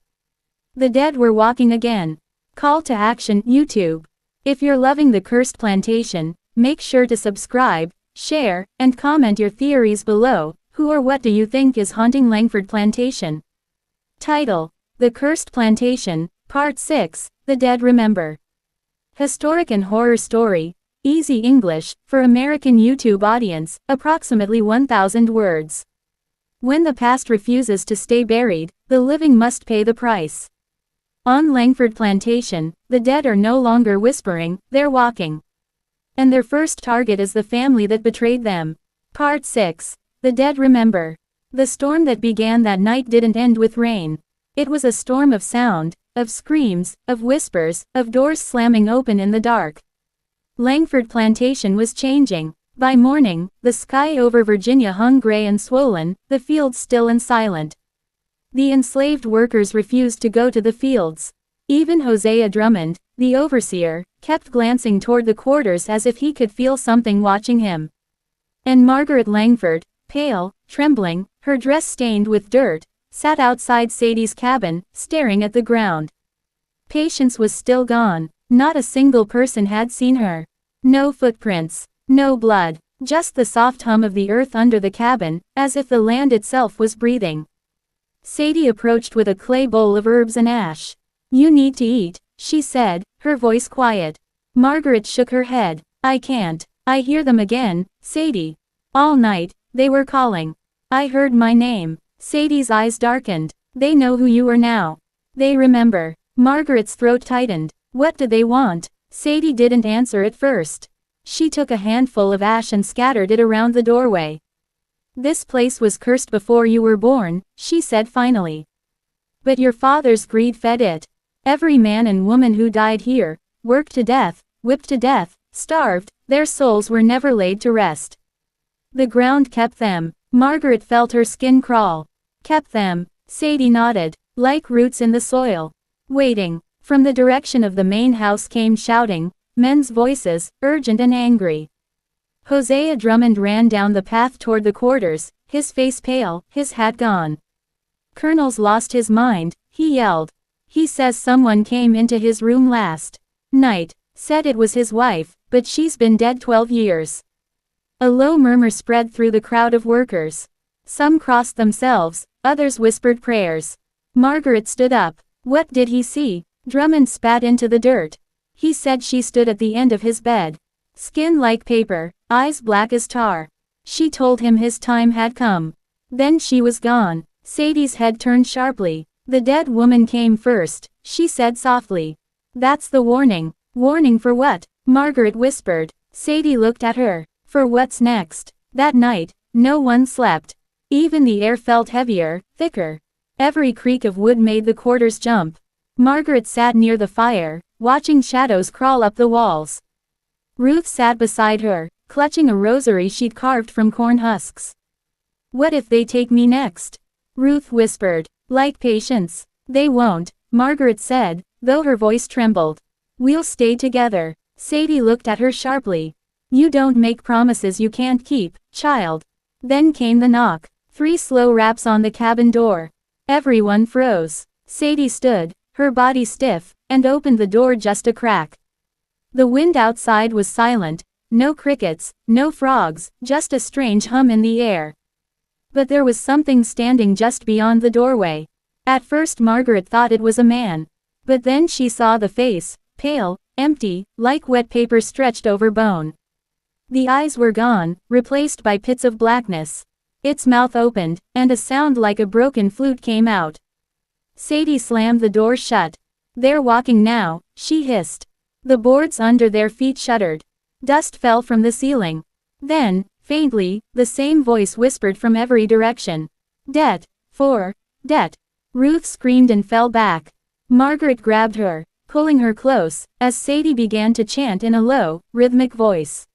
The dead were walking again. Call to action, YouTube. If you're loving the Cursed Plantation, make sure to subscribe, share, and comment your theories below. Who or what do you think is haunting Langford Plantation? Title: The Cursed Plantation, Part 6, The Dead Remember. Historic and horror story, easy English, for American YouTube audience, approximately 1,000 words. When the past refuses to stay buried, the living must pay the price. On Langford Plantation, the dead are no longer whispering, they're walking. And their first target is the family that betrayed them. Part 6. The Dead Remember. The storm that began that night didn't end with rain. It was a storm of sound, of screams, of whispers, of doors slamming open in the dark. Langford Plantation was changing. By morning, the sky over Virginia hung gray and swollen, the fields still and silent. The enslaved workers refused to go to the fields. Even Hosea Drummond, the overseer, kept glancing toward the quarters as if he could feel something watching him. And Margaret Langford, pale, trembling, her dress stained with dirt, sat outside Sadie's cabin, staring at the ground. Patience was still gone. Not a single person had seen her. No footprints. No blood. Just the soft hum of the earth under the cabin, as if the land itself was breathing. Sadie approached with a clay bowl of herbs and ash. "You need to eat," she said, her voice quiet. Margaret shook her head. "I can't. I hear them again, Sadie. All night, they were calling. I heard my name." Sadie's eyes darkened. "They know who you are now. They remember." Margaret's throat tightened. What do they want? Sadie didn't answer at first. She took a handful of ash and scattered it around the doorway. "This place was cursed before you were born," she said finally. "But your father's greed fed it. Every man and woman who died here, worked to death, whipped to death, starved, their souls were never laid to rest. The ground kept them." Margaret felt her skin crawl. "Kept them." Sadie nodded. "Like roots in the soil. Waiting." From the direction of the main house came shouting, men's voices, urgent and angry. Hosea Drummond ran down the path toward the quarters, his face pale, his hat gone. "Colonel's lost his mind," he yelled. "He says someone came into his room last night, said it was his wife, but she's been dead 12 years. A low murmur spread through the crowd of workers. Some crossed themselves, others whispered prayers. Margaret stood up. "What did he see?" Drummond spat into the dirt. "He said she stood at the end of his bed. Skin like paper, eyes black as tar. She told him his time had come. Then she was gone." Sadie's head turned sharply. "The dead woman came first," she said softly. "That's the warning." "Warning for what?" Margaret whispered. Sadie looked at her. "For what's next." That night, no one slept. Even the air felt heavier, thicker. Every creak of wood made the quarters jump. Margaret sat near the fire, watching shadows crawl up the walls. Ruth sat beside her, clutching a rosary she'd carved from corn husks. "What if they take me next?" Ruth whispered. "Like Patience." "They won't," Margaret said, though her voice trembled. "We'll stay together." Sadie looked at her sharply. "You don't make promises you can't keep, child." Then came the knock. 3 slow raps on the cabin door. Everyone froze. Sadie stood, her body stiff, and opened the door just a crack. The wind outside was silent, no crickets, no frogs, just a strange hum in the air. But there was something standing just beyond the doorway. At first Margaret thought it was a man. But then she saw the face, pale, empty, like wet paper stretched over bone. The eyes were gone, replaced by pits of blackness. Its mouth opened, and a sound like a broken flute came out. Sadie slammed the door shut. "They're walking now," she hissed. The boards under their feet shuddered. Dust fell from the ceiling. Then, faintly, the same voice whispered from every direction. "Debt. For debt." Ruth screamed and fell back. Margaret grabbed her, pulling her close, as Sadie began to chant in a low, rhythmic voice.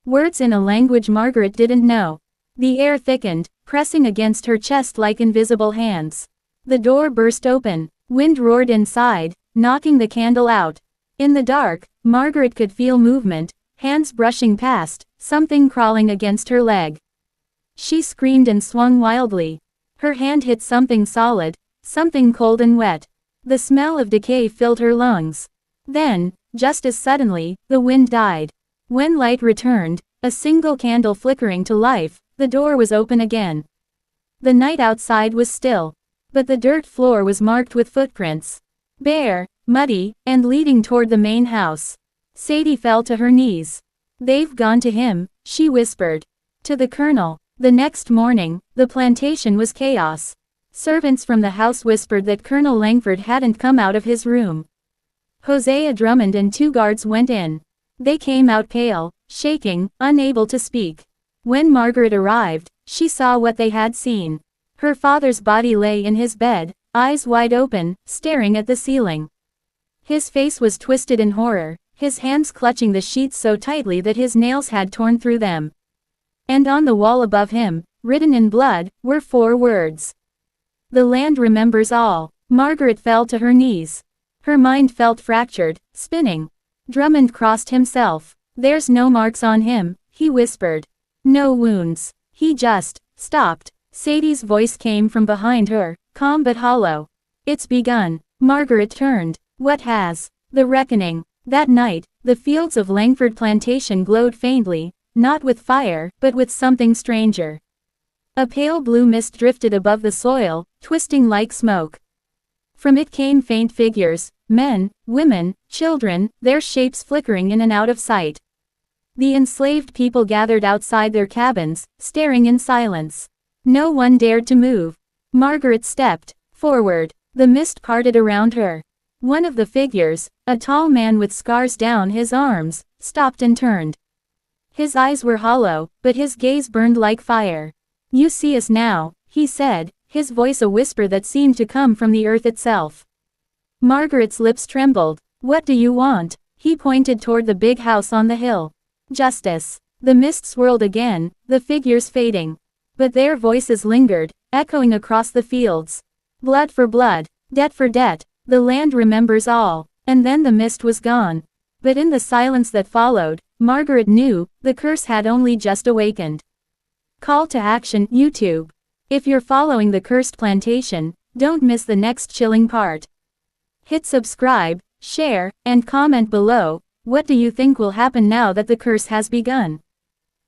Words in a language Margaret didn't know. The air thickened, pressing against her chest like invisible hands. The door burst open. Wind roared inside, knocking the candle out. In the dark, Margaret could feel movement, hands brushing past, something crawling against her leg. She screamed and swung wildly. Her hand hit something solid, something cold and wet. The smell of decay filled her lungs. Then, just as suddenly, the wind died. When light returned, a single candle flickering to life, the door was open again. The night outside was still. But the dirt floor was marked with footprints. Bare, muddy, and leading toward the main house. Sadie fell to her knees. "They've gone to him," she whispered. To the colonel. The next morning, the plantation was chaos. Servants from the house whispered that Colonel Langford hadn't come out of his room. Hosea Drummond and 2 guards went in. They came out pale, shaking, unable to speak. When Margaret arrived, she saw what they had seen. Her father's body lay in his bed, eyes wide open, staring at the ceiling. His face was twisted in horror, his hands clutching the sheets so tightly that his nails had torn through them. And on the wall above him, written in blood, were 4 words. "The land remembers all." Margaret fell to her knees. Her mind felt fractured, spinning. Drummond crossed himself. There's no marks on him, he whispered. No wounds. He just stopped. Sadie's voice came from behind her, calm but hollow. It's begun. Margaret turned. What has? The reckoning. That night, the fields of Langford Plantation glowed faintly, not with fire, but with something stranger. A pale blue mist drifted above the soil, twisting like smoke. From it came faint figures, men, women, children, their shapes flickering in and out of sight. The enslaved people gathered outside their cabins, staring in silence. No one dared to move. Margaret stepped forward. The mist parted around her. One of the figures, a tall man with scars down his arms, stopped and turned. His eyes were hollow, but his gaze burned like fire. You see us now, he said, his voice a whisper that seemed to come from the earth itself. Margaret's lips trembled. What do you want? He pointed toward the big house on the hill. Justice. The mist swirled again, the figures fading. But their voices lingered, echoing across the fields. Blood for blood, debt for debt, the land remembers all. And then the mist was gone. But in the silence that followed, Margaret knew, the curse had only just awakened. Call to action, YouTube. If you're following the Cursed Plantation, don't miss the next chilling part. Hit subscribe, share, and comment below. What do you think will happen now that the curse has begun?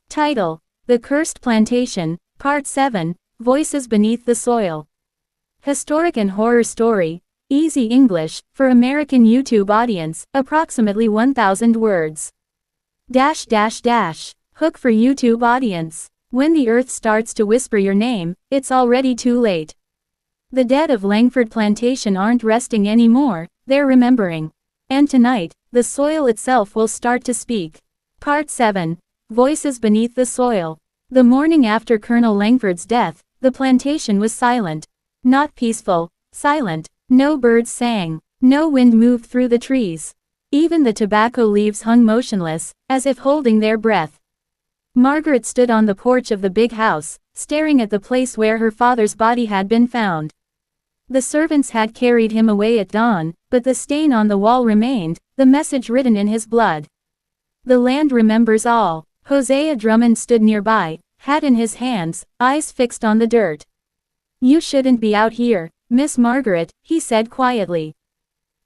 Title: The Cursed Plantation, Part 7, Voices Beneath the Soil. Historic and horror story, easy English, for American YouTube audience, approximately 1,000 words. Hook for YouTube audience. When the earth starts to whisper your name, it's already too late. The dead of Langford Plantation aren't resting anymore, they're remembering. And tonight, the soil itself will start to speak. Part 7. Voices Beneath the Soil. The morning after Colonel Langford's death, the plantation was silent. Not peaceful, silent. No birds sang. No wind moved through the trees. Even the tobacco leaves hung motionless, as if holding their breath. Margaret stood on the porch of the big house, staring at the place where her father's body had been found. The servants had carried him away at dawn, but the stain on the wall remained, the message written in his blood. The land remembers all. Hosea Drummond stood nearby, hat in his hands, eyes fixed on the dirt. You shouldn't be out here, Miss Margaret, he said quietly.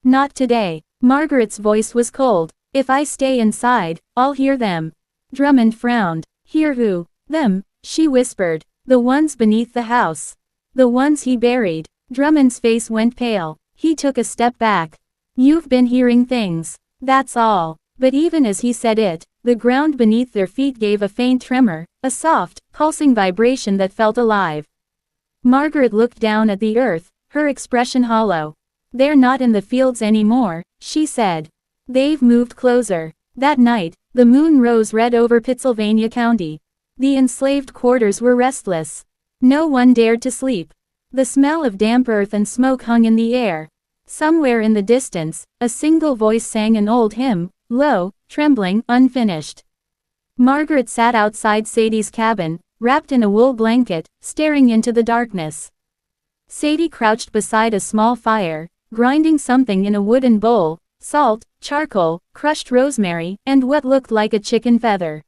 Not today. Margaret's voice was cold. If I stay inside, I'll hear them. Drummond frowned. Hear who? Them, she whispered. The ones beneath the house. The ones he buried. Drummond's face went pale. He took a step back. You've been hearing things. That's all. But even as he said it, the ground beneath their feet gave a faint tremor, a soft, pulsing vibration that felt alive. Margaret looked down at the earth, her expression hollow. They're not in the fields anymore, she said. They've moved closer. That night, the moon rose red over Pittsylvania County. The enslaved quarters were restless. No one dared to sleep. The smell of damp earth and smoke hung in the air. Somewhere in the distance, a single voice sang an old hymn, low, trembling, unfinished. Margaret sat outside Sadie's cabin, wrapped in a wool blanket, staring into the darkness. Sadie crouched beside a small fire, grinding something in a wooden bowl, salt, charcoal, crushed rosemary, and what looked like a chicken feather.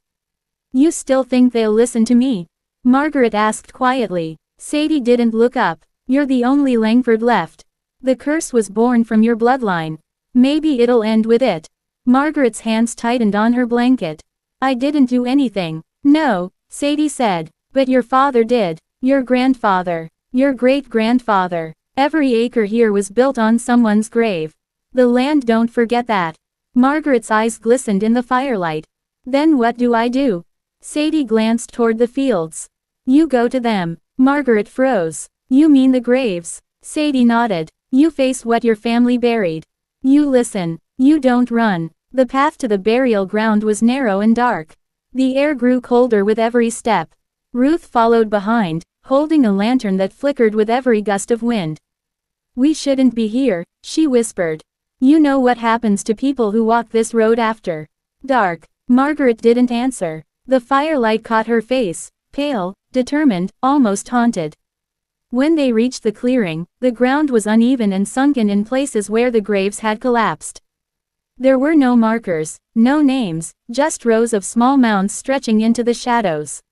You still think they'll listen to me? Margaret asked quietly. Sadie didn't look up. You're the only Langford left. The curse was born from your bloodline. Maybe it'll end with it. Margaret's hands tightened on her blanket. I didn't do anything. No, Sadie said. But your father did. Your grandfather. Your great-grandfather. Every acre here was built on someone's grave. The land don't forget that. Margaret's eyes glistened in the firelight. Then what do I do? Sadie glanced toward the fields. You go to them. Margaret froze. You mean the graves? Sadie nodded. You face what your family buried. You listen. You don't run. The path to the burial ground was narrow and dark. The air grew colder with every step. Ruth followed behind, holding a lantern that flickered with every gust of wind. We shouldn't be here, she whispered. You know what happens to people who walk this road after dark. Margaret didn't answer. The firelight caught her face, pale, determined, almost haunted. When they reached the clearing, the ground was uneven and sunken in places where the graves had collapsed. There were no markers, no names, just rows of small mounds stretching into the shadows.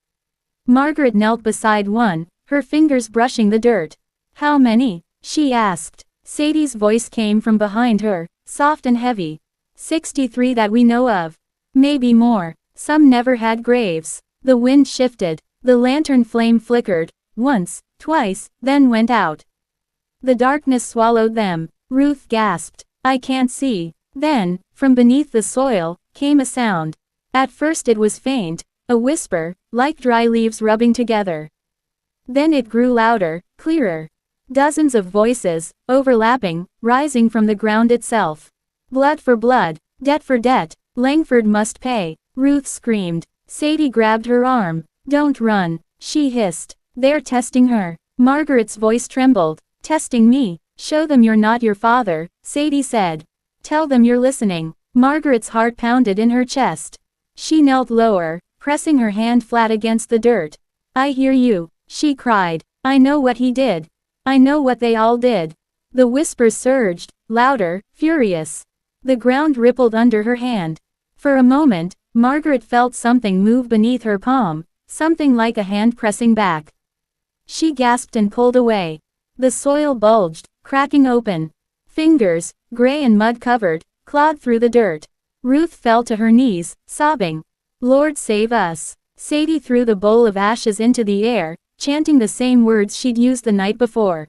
Margaret knelt beside one, her fingers brushing the dirt. "How many?" she asked. Sadie's voice came from behind her, soft and heavy. 63 that we know of. Maybe more. Some never had graves." The wind shifted. The lantern flame flickered, once, twice, then went out. The darkness swallowed them. Ruth gasped. "I can't see." Then, from beneath the soil, came a sound. At first it was faint, a whisper, like dry leaves rubbing together. Then it grew louder, clearer. Dozens of voices, overlapping, rising from the ground itself. "Blood for blood, debt for debt, Langford must pay," Ruth screamed. Sadie grabbed her arm. "Don't run," she hissed. "They're testing her." Margaret's voice trembled. "Testing me? Show them you're not your father," Sadie said. "Tell them you're listening." Margaret's heart pounded in her chest. She knelt lower, pressing her hand flat against the dirt. "I hear you," she cried. "I know what he did. I know what they all did." The whispers surged, louder, furious. The ground rippled under her hand. For a moment, Margaret felt something move beneath her palm, something like a hand pressing back. She gasped and pulled away. The soil bulged, cracking open. Fingers, gray and mud-covered, clawed through the dirt. Ruth fell to her knees, sobbing. "Lord save us." Sadie threw the bowl of ashes into the air, chanting the same words she'd used the night before.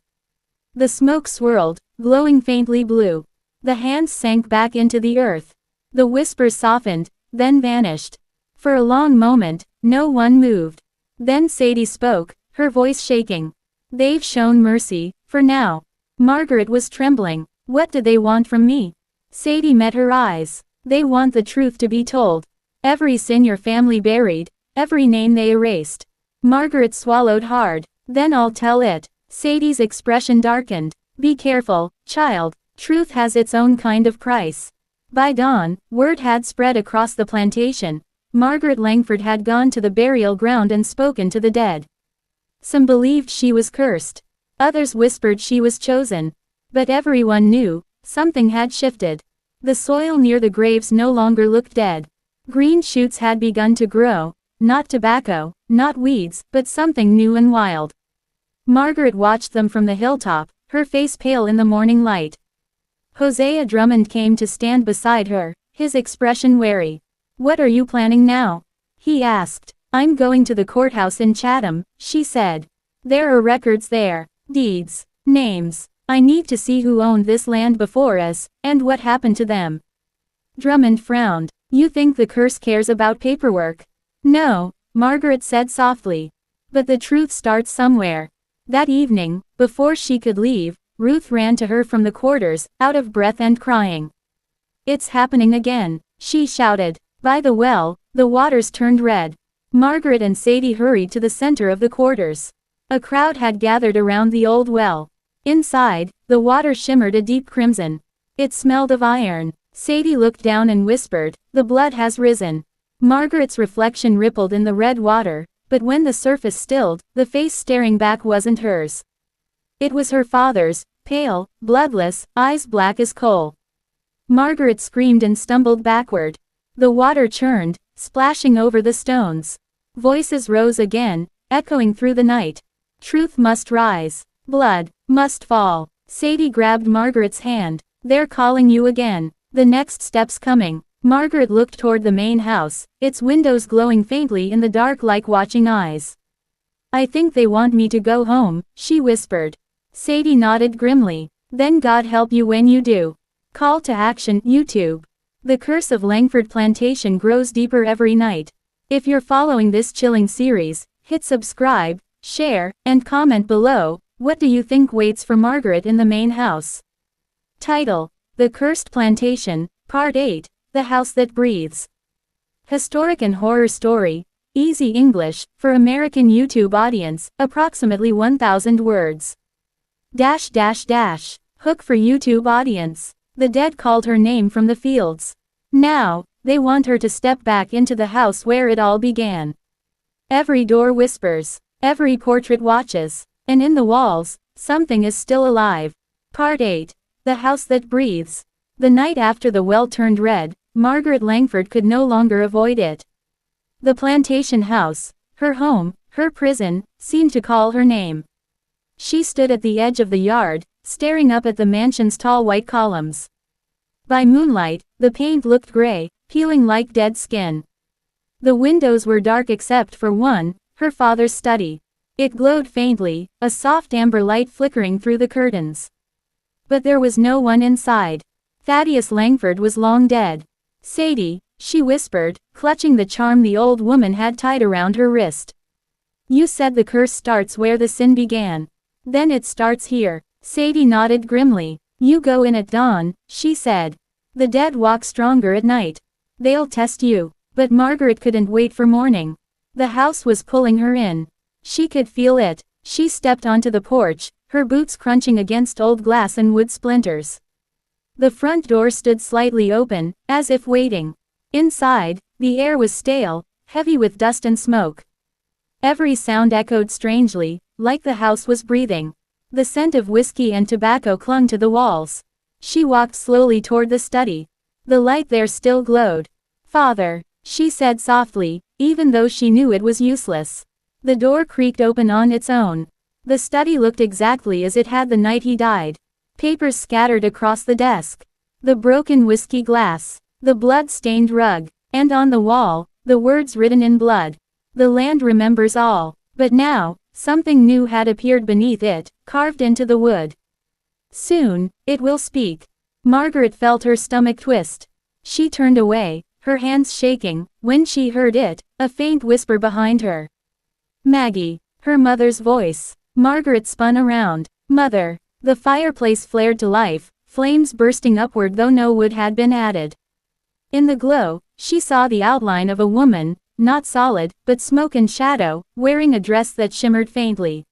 The smoke swirled, glowing faintly blue. The hands sank back into the earth. The whispers softened, then vanished. For a long moment, no one moved. Then Sadie spoke, her voice shaking. "They've shown mercy, for now." Margaret was trembling. "What do they want from me?" Sadie met her eyes. "They want the truth to be told. Every sin your family buried, every name they erased." Margaret swallowed hard. "Then I'll tell it." Sadie's expression darkened. "Be careful, child. Truth has its own kind of price." By dawn, word had spread across the plantation. Margaret Langford had gone to the burial ground and spoken to the dead. Some believed she was cursed. Others whispered she was chosen. But everyone knew, something had shifted. The soil near the graves no longer looked dead. Green shoots had begun to grow, not tobacco, not weeds, but something new and wild. Margaret watched them from the hilltop, her face pale in the morning light. Hosea Drummond came to stand beside her, his expression wary. "What are you planning now?" he asked. "I'm going to the courthouse in Chatham," she said. "There are records there, deeds, names. I need to see who owned this land before us, and what happened to them." Drummond frowned. "You think the curse cares about paperwork?" "No," Margaret said softly. "But the truth starts somewhere." That evening, before she could leave, Ruth ran to her from the quarters, out of breath and crying. "It's happening again," she shouted. By the well, the waters turned red. Margaret and Sadie hurried to the center of the quarters. A crowd had gathered around the old well. Inside, the water shimmered a deep crimson. It smelled of iron. Sadie looked down and whispered, "The blood has risen." Margaret's reflection rippled in the red water, but when the surface stilled, the face staring back wasn't hers. It was her father's, pale, bloodless, eyes black as coal. Margaret screamed and stumbled backward. The water churned, splashing over the stones. Voices rose again, echoing through the night. Truth must rise. Blood must fall. Sadie grabbed Margaret's hand. "They're calling you again. The next step's coming." Margaret looked toward the main house, its windows glowing faintly in the dark like watching eyes. "I think they want me to go home," she whispered. Sadie nodded grimly. "Then God help you when you do." Call to action, YouTube. The Curse of Langford Plantation grows deeper every night. If you're following this chilling series, hit subscribe, share, and comment below. What do you think waits for Margaret in the main house? Title: The Cursed Plantation, Part 8, The House That Breathes. Historic and horror story, easy English, for American YouTube audience, approximately 1,000 words. Hook for YouTube audience. The dead called her name from the fields. Now, they want her to step back into the house where it all began. Every door whispers. Every portrait watches. And in the walls, something is still alive. Part 8. The House That Breathes. The night after the well turned red, Margaret Langford could no longer avoid it. The plantation house, her home, her prison, seemed to call her name. She stood at the edge of the yard, staring up at the mansion's tall white columns. By moonlight, the paint looked gray, peeling like dead skin. The windows were dark except for one, her father's study. It glowed faintly, a soft amber light flickering through the curtains. But there was no one inside. Thaddeus Langford was long dead. "Sadie," she whispered, clutching the charm the old woman had tied around her wrist. "You said the curse starts where the sin began. Then it starts here." Sadie nodded grimly. "You go in at dawn," she said. "The dead walk stronger at night. They'll test you." But Margaret couldn't wait for morning. The house was pulling her in. She could feel it. She stepped onto the porch, her boots crunching against old glass and wood splinters. The front door stood slightly open, as if waiting. Inside, the air was stale, heavy with dust and smoke. Every sound echoed strangely, like the house was breathing. The scent of whiskey and tobacco clung to the walls. She walked slowly toward the study. The light there still glowed. "Father," she said softly, even though she knew it was useless. The door creaked open on its own. The study looked exactly as it had the night he died. Papers scattered across the desk. The broken whiskey glass. The blood-stained rug. And on the wall, the words written in blood. "The land remembers all." But now, something new had appeared beneath it, carved into the wood. "Soon, it will speak." Margaret felt her stomach twist. She turned away, her hands shaking, when she heard it, a faint whisper behind her. "Maggie," her mother's voice. Margaret spun around. "Mother." The fireplace flared to life, flames bursting upward though no wood had been added. In the glow, she saw the outline of a woman, not solid, but smoke and shadow, wearing a dress that shimmered faintly.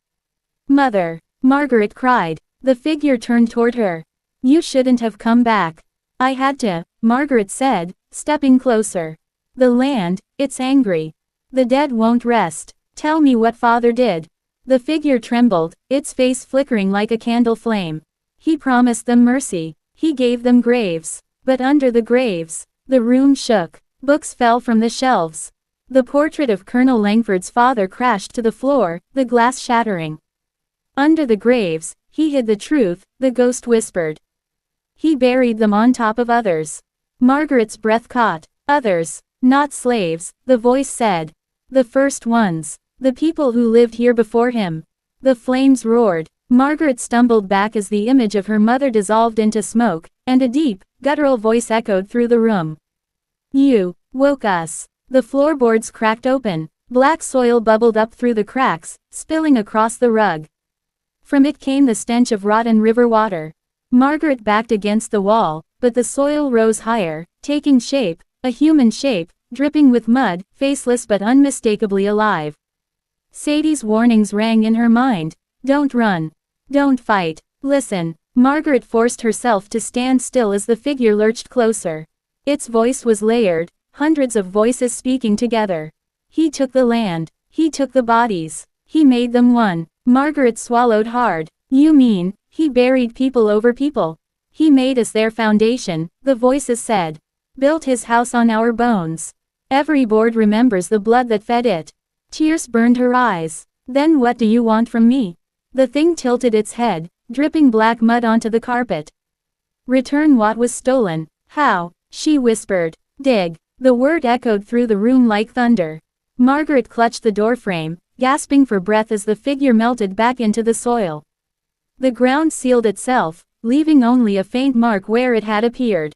"Mother," Margaret cried. The figure turned toward her. "You shouldn't have come back." "I had to," Margaret said, stepping closer. "The land, it's angry. The dead won't rest. Tell me what Father did." The figure trembled, its face flickering like a candle flame. "He promised them mercy. He gave them graves. But under the graves." The room shook. Books fell from the shelves. The portrait of Colonel Langford's father crashed to the floor, the glass shattering. "Under the graves, he hid the truth," the ghost whispered. "He buried them on top of others." Margaret's breath caught. "Others, not slaves," the voice said. "The first ones. The people who lived here before him." The flames roared. Margaret stumbled back as the image of her mother dissolved into smoke, and a deep, guttural voice echoed through the room. "You woke us." The floorboards cracked open. Black soil bubbled up through the cracks, spilling across the rug. From it came the stench of rotten river water. Margaret backed against the wall, but the soil rose higher, taking shape, a human shape, dripping with mud, faceless but unmistakably alive. Sadie's warnings rang in her mind. "Don't run. Don't fight. Listen." Margaret forced herself to stand still as the figure lurched closer. Its voice was layered, hundreds of voices speaking together. "He took the land. He took the bodies. He made them one." Margaret swallowed hard. "You mean, he buried people over people?" "He made us their foundation," the voices said. "Built his house on our bones. Every board remembers the blood that fed it." Tears burned her eyes. "Then what do you want from me?" The thing tilted its head, dripping black mud onto the carpet. "Return what was stolen." "How?" she whispered. "Dig." The word echoed through the room like thunder. Margaret clutched the doorframe, gasping for breath as the figure melted back into the soil. The ground sealed itself, leaving only a faint mark where it had appeared.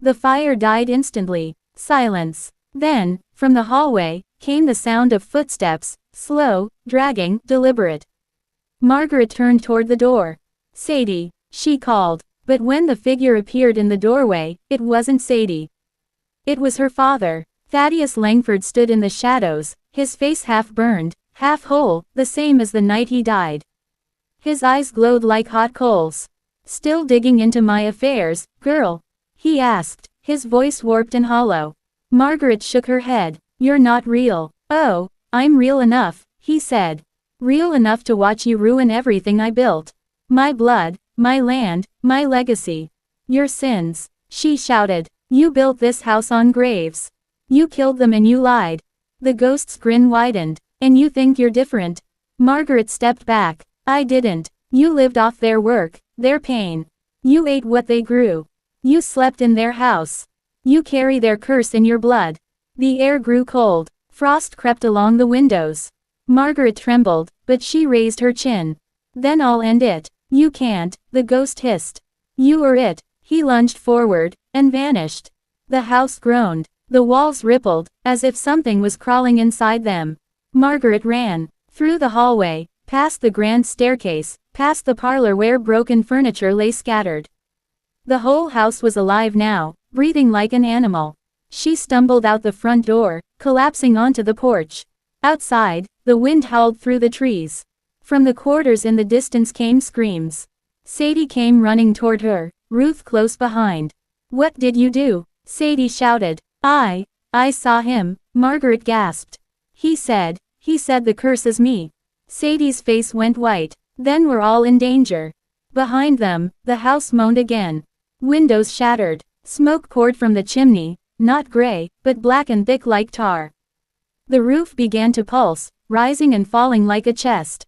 The fire died instantly. Silence. Then, from the hallway, came the sound of footsteps, slow, dragging, deliberate. Margaret turned toward the door. "Sadie," she called. But when the figure appeared in the doorway, it wasn't Sadie. It was her father. Thaddeus Langford stood in the shadows, his face half burned, half whole, the same as the night he died. His eyes glowed like hot coals. "Still digging into my affairs, girl?" he asked, his voice warped and hollow. Margaret shook her head. "You're not real." "Oh, I'm real enough," he said. Real enough to watch you ruin everything I built. My blood, my land, my legacy. Your sins, she shouted. You built this house on graves. You killed them and you lied. The ghost's grin widened. And you think you're different? Margaret stepped back. I didn't. You lived off their work, their pain. You ate what they grew. You slept in their house. You carry their curse in your blood. The air grew cold. Frost crept along the windows. Margaret trembled, but she raised her chin. Then I'll end it. You can't, the ghost hissed. You or it. He lunged forward, and vanished. The house groaned. The walls rippled, as if something was crawling inside them. Margaret ran. Through the hallway, past the grand staircase, past the parlor where broken furniture lay scattered. The whole house was alive now, breathing like an animal. She stumbled out the front door, collapsing onto the porch. Outside, the wind howled through the trees. From the quarters in the distance came screams. Sadie came running toward her, Ruth close behind. What did you do? Sadie shouted. I saw him, Margaret gasped. He said the curse is me. Sadie's face went white. Then we're all in danger. Behind them, the house moaned again. Windows shattered. Smoke poured from the chimney, not gray, but black and thick like tar. The roof began to pulse, rising and falling like a chest.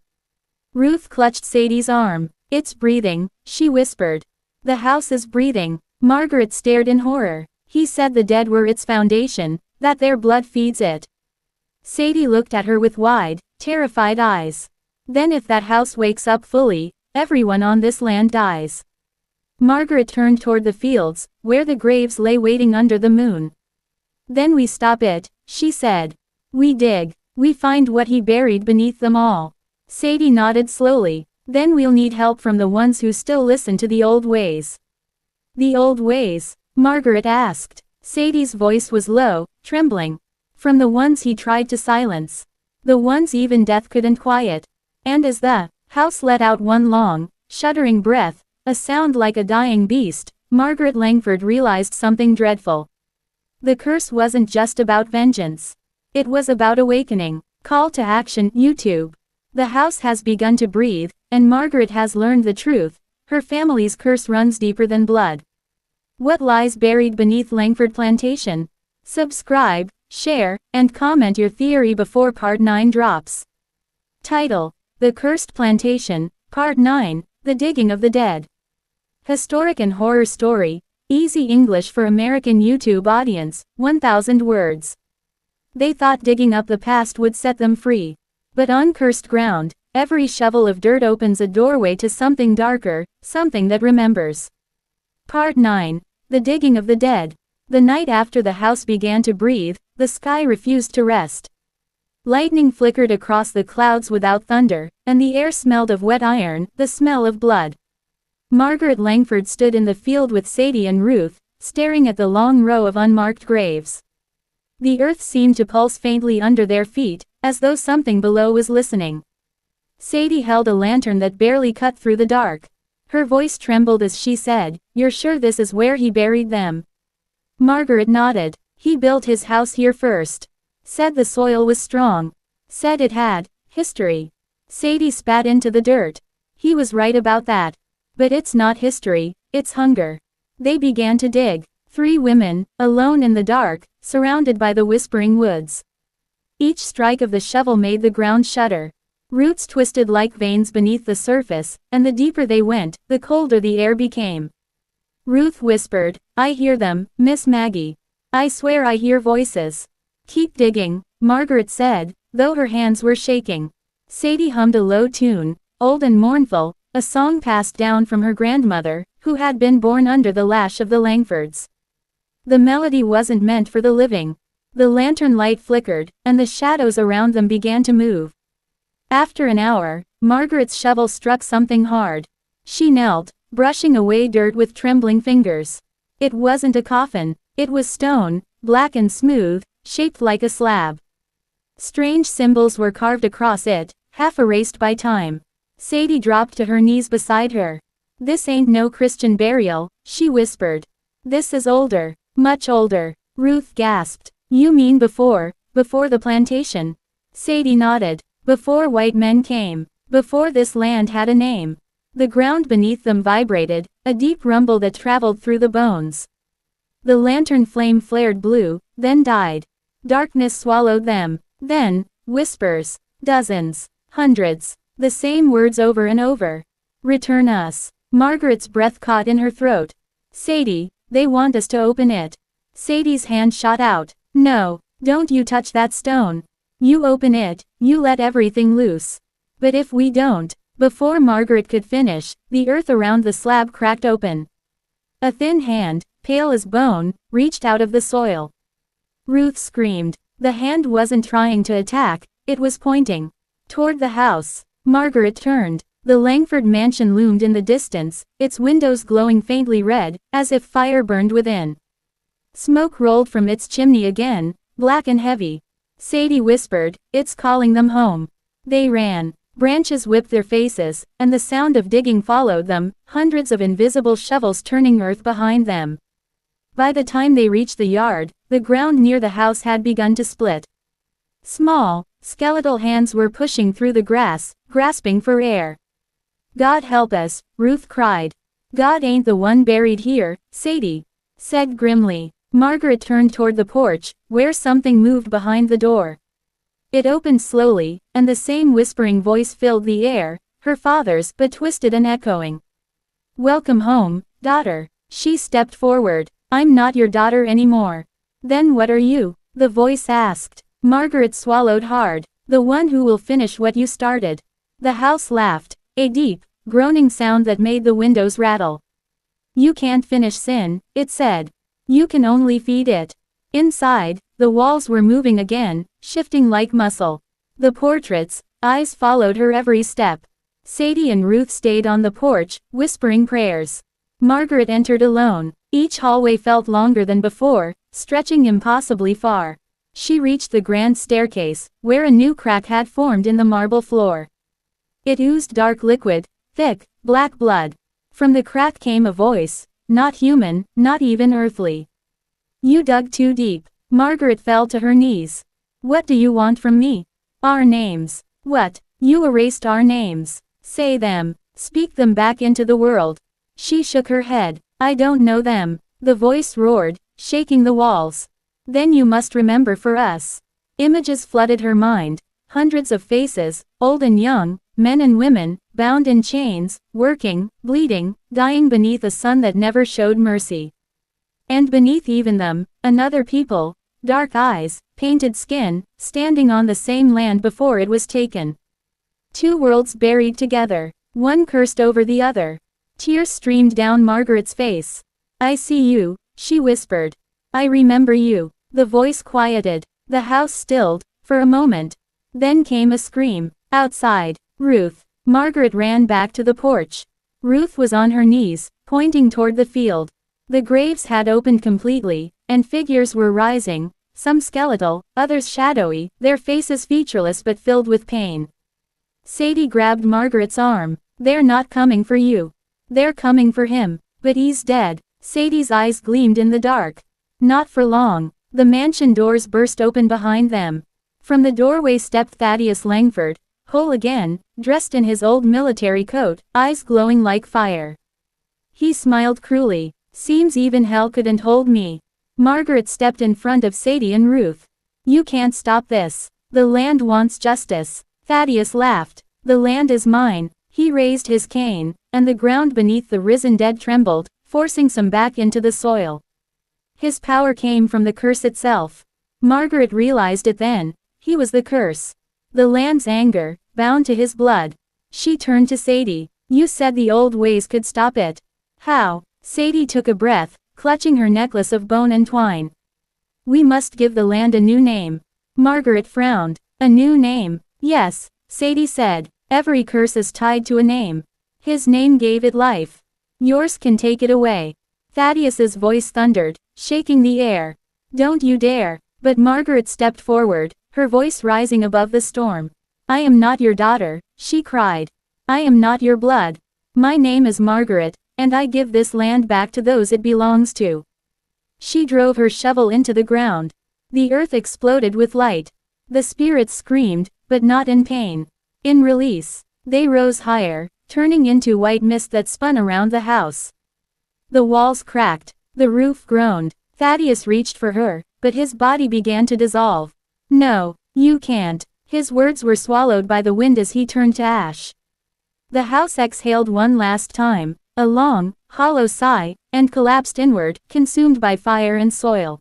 Ruth clutched Sadie's arm. It's breathing, she whispered. The house is breathing. Margaret stared in horror. He said the dead were its foundation, that their blood feeds it. Sadie looked at her with wide, terrified eyes. Then if that house wakes up fully, everyone on this land dies. Margaret turned toward the fields, where the graves lay waiting under the moon. Then we stop it, she said. We dig. We find what he buried beneath them all. Sadie nodded slowly. Then we'll need help from the ones who still listen to the old ways. The old ways? Margaret asked. Sadie's voice was low, trembling. From the ones he tried to silence. The ones even death couldn't quiet. And as the house let out one long, shuddering breath, a sound like a dying beast, Margaret Langford realized something dreadful. The curse wasn't just about vengeance. It was about awakening. Call to action, YouTube. The house has begun to breathe, and Margaret has learned the truth. Her family's curse runs deeper than blood. What lies buried beneath Langford Plantation? Subscribe, share, and comment your theory before Part 9 drops. Title: The Cursed Plantation, Part 9, The Digging of the Dead. Historic and horror story, easy English for American YouTube audience, 1,000 words. They thought digging up the past would set them free. But on cursed ground, every shovel of dirt opens a doorway to something darker, something that remembers. Part 9, The Digging of the Dead. The night after the house began to breathe, the sky refused to rest. Lightning flickered across the clouds without thunder, and the air smelled of wet iron, the smell of blood. Margaret Langford stood in the field with Sadie and Ruth, staring at the long row of unmarked graves. The earth seemed to pulse faintly under their feet, as though something below was listening. Sadie held a lantern that barely cut through the dark. Her voice trembled as she said, "You're sure this is where he buried them?" Margaret nodded. "He built his house here first. Said the soil was strong. Said it had history." Sadie spat into the dirt. "He was right about that. But it's not history, it's hunger." They began to dig. 3 women, alone in the dark, surrounded by the whispering woods. Each strike of the shovel made the ground shudder. Roots twisted like veins beneath the surface, and the deeper they went, the colder the air became. Ruth whispered, "I hear them, Miss Maggie. I swear I hear voices." "Keep digging," Margaret said, though her hands were shaking. Sadie hummed a low tune, old and mournful, a song passed down from her grandmother, who had been born under the lash of the Langfords. The melody wasn't meant for the living. The lantern light flickered, and the shadows around them began to move. After an hour, Margaret's shovel struck something hard. She knelt, brushing away dirt with trembling fingers. It wasn't a coffin. It was stone, black and smooth, shaped like a slab. Strange symbols were carved across it, half erased by time. Sadie dropped to her knees beside her. "This ain't no Christian burial," she whispered. "This is older, much older." Ruth gasped. "You mean before the plantation?" Sadie nodded. Before white men came. Before this land had a name. The ground beneath them vibrated, a deep rumble that traveled through the bones. The lantern flame flared blue, then died. Darkness swallowed them. Then, whispers. Dozens. Hundreds. The same words over and over. Return us. Margaret's breath caught in her throat. Sadie, they want us to open it. Sadie's hand shot out. No, don't you touch that stone. You open it, you let everything loose. But if we don't, before Margaret could finish, the earth around the slab cracked open. A thin hand, pale as bone, reached out of the soil. Ruth screamed. The hand wasn't trying to attack, it was pointing toward the house. Margaret turned. The Langford mansion loomed in the distance, its windows glowing faintly red, as if fire burned within. Smoke rolled from its chimney again, black and heavy. Sadie whispered, "It's calling them home." They ran. Branches whipped their faces, and the sound of digging followed them, hundreds of invisible shovels turning earth behind them. By the time they reached the yard, the ground near the house had begun to split. Small, skeletal hands were pushing through the grass, grasping for air. "God help us," Ruth cried. "God ain't the one buried here," Sadie said grimly. Margaret turned toward the porch, where something moved behind the door. It opened slowly, and the same whispering voice filled the air, her father's, but twisted and echoing. "Welcome home, daughter." She stepped forward. "I'm not your daughter anymore." "Then what are you?" the voice asked. Margaret swallowed hard. "The one who will finish what you started." The house laughed, a deep, groaning sound that made the windows rattle. "You can't finish sin," it said. "You can only feed it." Inside, the walls were moving again, shifting like muscle. The portraits' eyes followed her every step. Sadie and Ruth stayed on the porch, whispering prayers. Margaret entered alone. Each hallway felt longer than before, stretching impossibly far. She reached the grand staircase, where a new crack had formed in the marble floor. It oozed dark liquid, thick, black blood. From the crack came a voice, not human, not even earthly. "You dug too deep." Margaret fell to her knees. "What do you want from me?" "Our names." "What? You erased our names." "Say them. Speak them back into the world." She shook her head. "I don't know them." The voice roared, shaking the walls. "Then you must remember for us." Images flooded her mind. Hundreds of faces, old and young, men and women, bound in chains, working, bleeding, dying beneath a sun that never showed mercy. And beneath even them, another people, dark eyes, painted skin, standing on the same land before it was taken. Two worlds buried together, one cursed over the other. Tears streamed down Margaret's face. "I see you," she whispered. "I remember you." The voice quieted. The house stilled, for a moment. Then came a scream. Outside. "Ruth." Margaret ran back to the porch. Ruth was on her knees, pointing toward the field. The graves had opened completely, and figures were rising, some skeletal, others shadowy, their faces featureless but filled with pain. Sadie grabbed Margaret's arm. "They're not coming for you. They're coming for him. But he's dead." Sadie's eyes gleamed in the dark. Not for long. The mansion doors burst open behind them. From the doorway stepped Thaddeus Langford, whole again, dressed in his old military coat, eyes glowing like fire. He smiled cruelly. "Seems even hell couldn't hold me." Margaret stepped in front of Sadie and Ruth. "You can't stop this. The land wants justice." Thaddeus laughed. "The land is mine." He raised his cane, and the ground beneath the risen dead trembled, forcing some back into the soil. His power came from the curse itself. Margaret realized it then. He was the curse. The land's anger, bound to his blood. She turned to Sadie. "You said the old ways could stop it. How?" Sadie took a breath, clutching her necklace of bone and twine. "We must give the land a new name." Margaret frowned. "A new name?" "Yes," Sadie said. "Every curse is tied to a name. His name gave it life. Yours can take it away." Thaddeus's voice thundered, shaking the air. "Don't you dare." But Margaret stepped forward, her voice rising above the storm. "I am not your daughter," she cried. "I am not your blood. My name is Margaret, and I give this land back to those it belongs to." She drove her shovel into the ground. The earth exploded with light. The spirits screamed, but not in pain. In release. They rose higher, turning into white mist that spun around the house. The walls cracked. The roof groaned. Thaddeus reached for her, but his body began to dissolve. No, you can't. His words were swallowed by the wind as he turned to ash. The house exhaled one last time, a long, hollow sigh, and collapsed inward, consumed by fire and soil.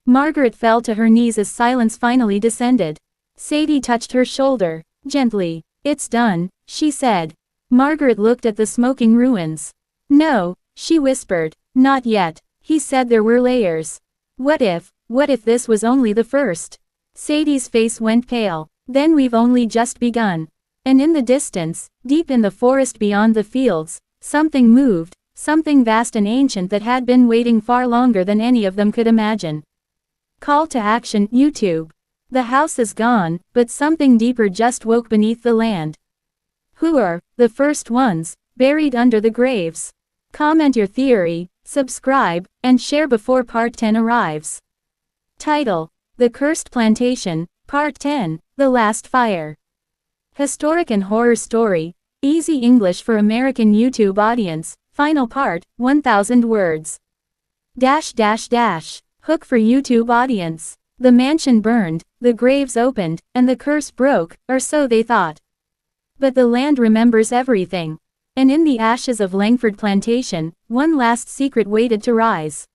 Margaret fell to her knees as silence finally descended. Sadie touched her shoulder, gently. It's done, she said. Margaret looked at the smoking ruins. No, she whispered. Not yet. He said there were layers. What if this was only the first? Sadie's face went pale. Then we've only just begun. And in the distance, deep in the forest beyond the fields, something moved, something vast and ancient that had been waiting far longer than any of them could imagine. Call to action, YouTube. The house is gone, but something deeper just woke beneath the land. Who are the first ones, buried under the graves? Comment your theory, subscribe, and share before Part 10 arrives. Title: The Cursed Plantation, Part 10, The Last Fire. Historic and horror story, easy English for American YouTube audience, final part, 1000 words. Hook for YouTube audience. The mansion burned, the graves opened, and the curse broke, or so they thought. But the land remembers everything. And in the ashes of Langford Plantation, one last secret waited to rise.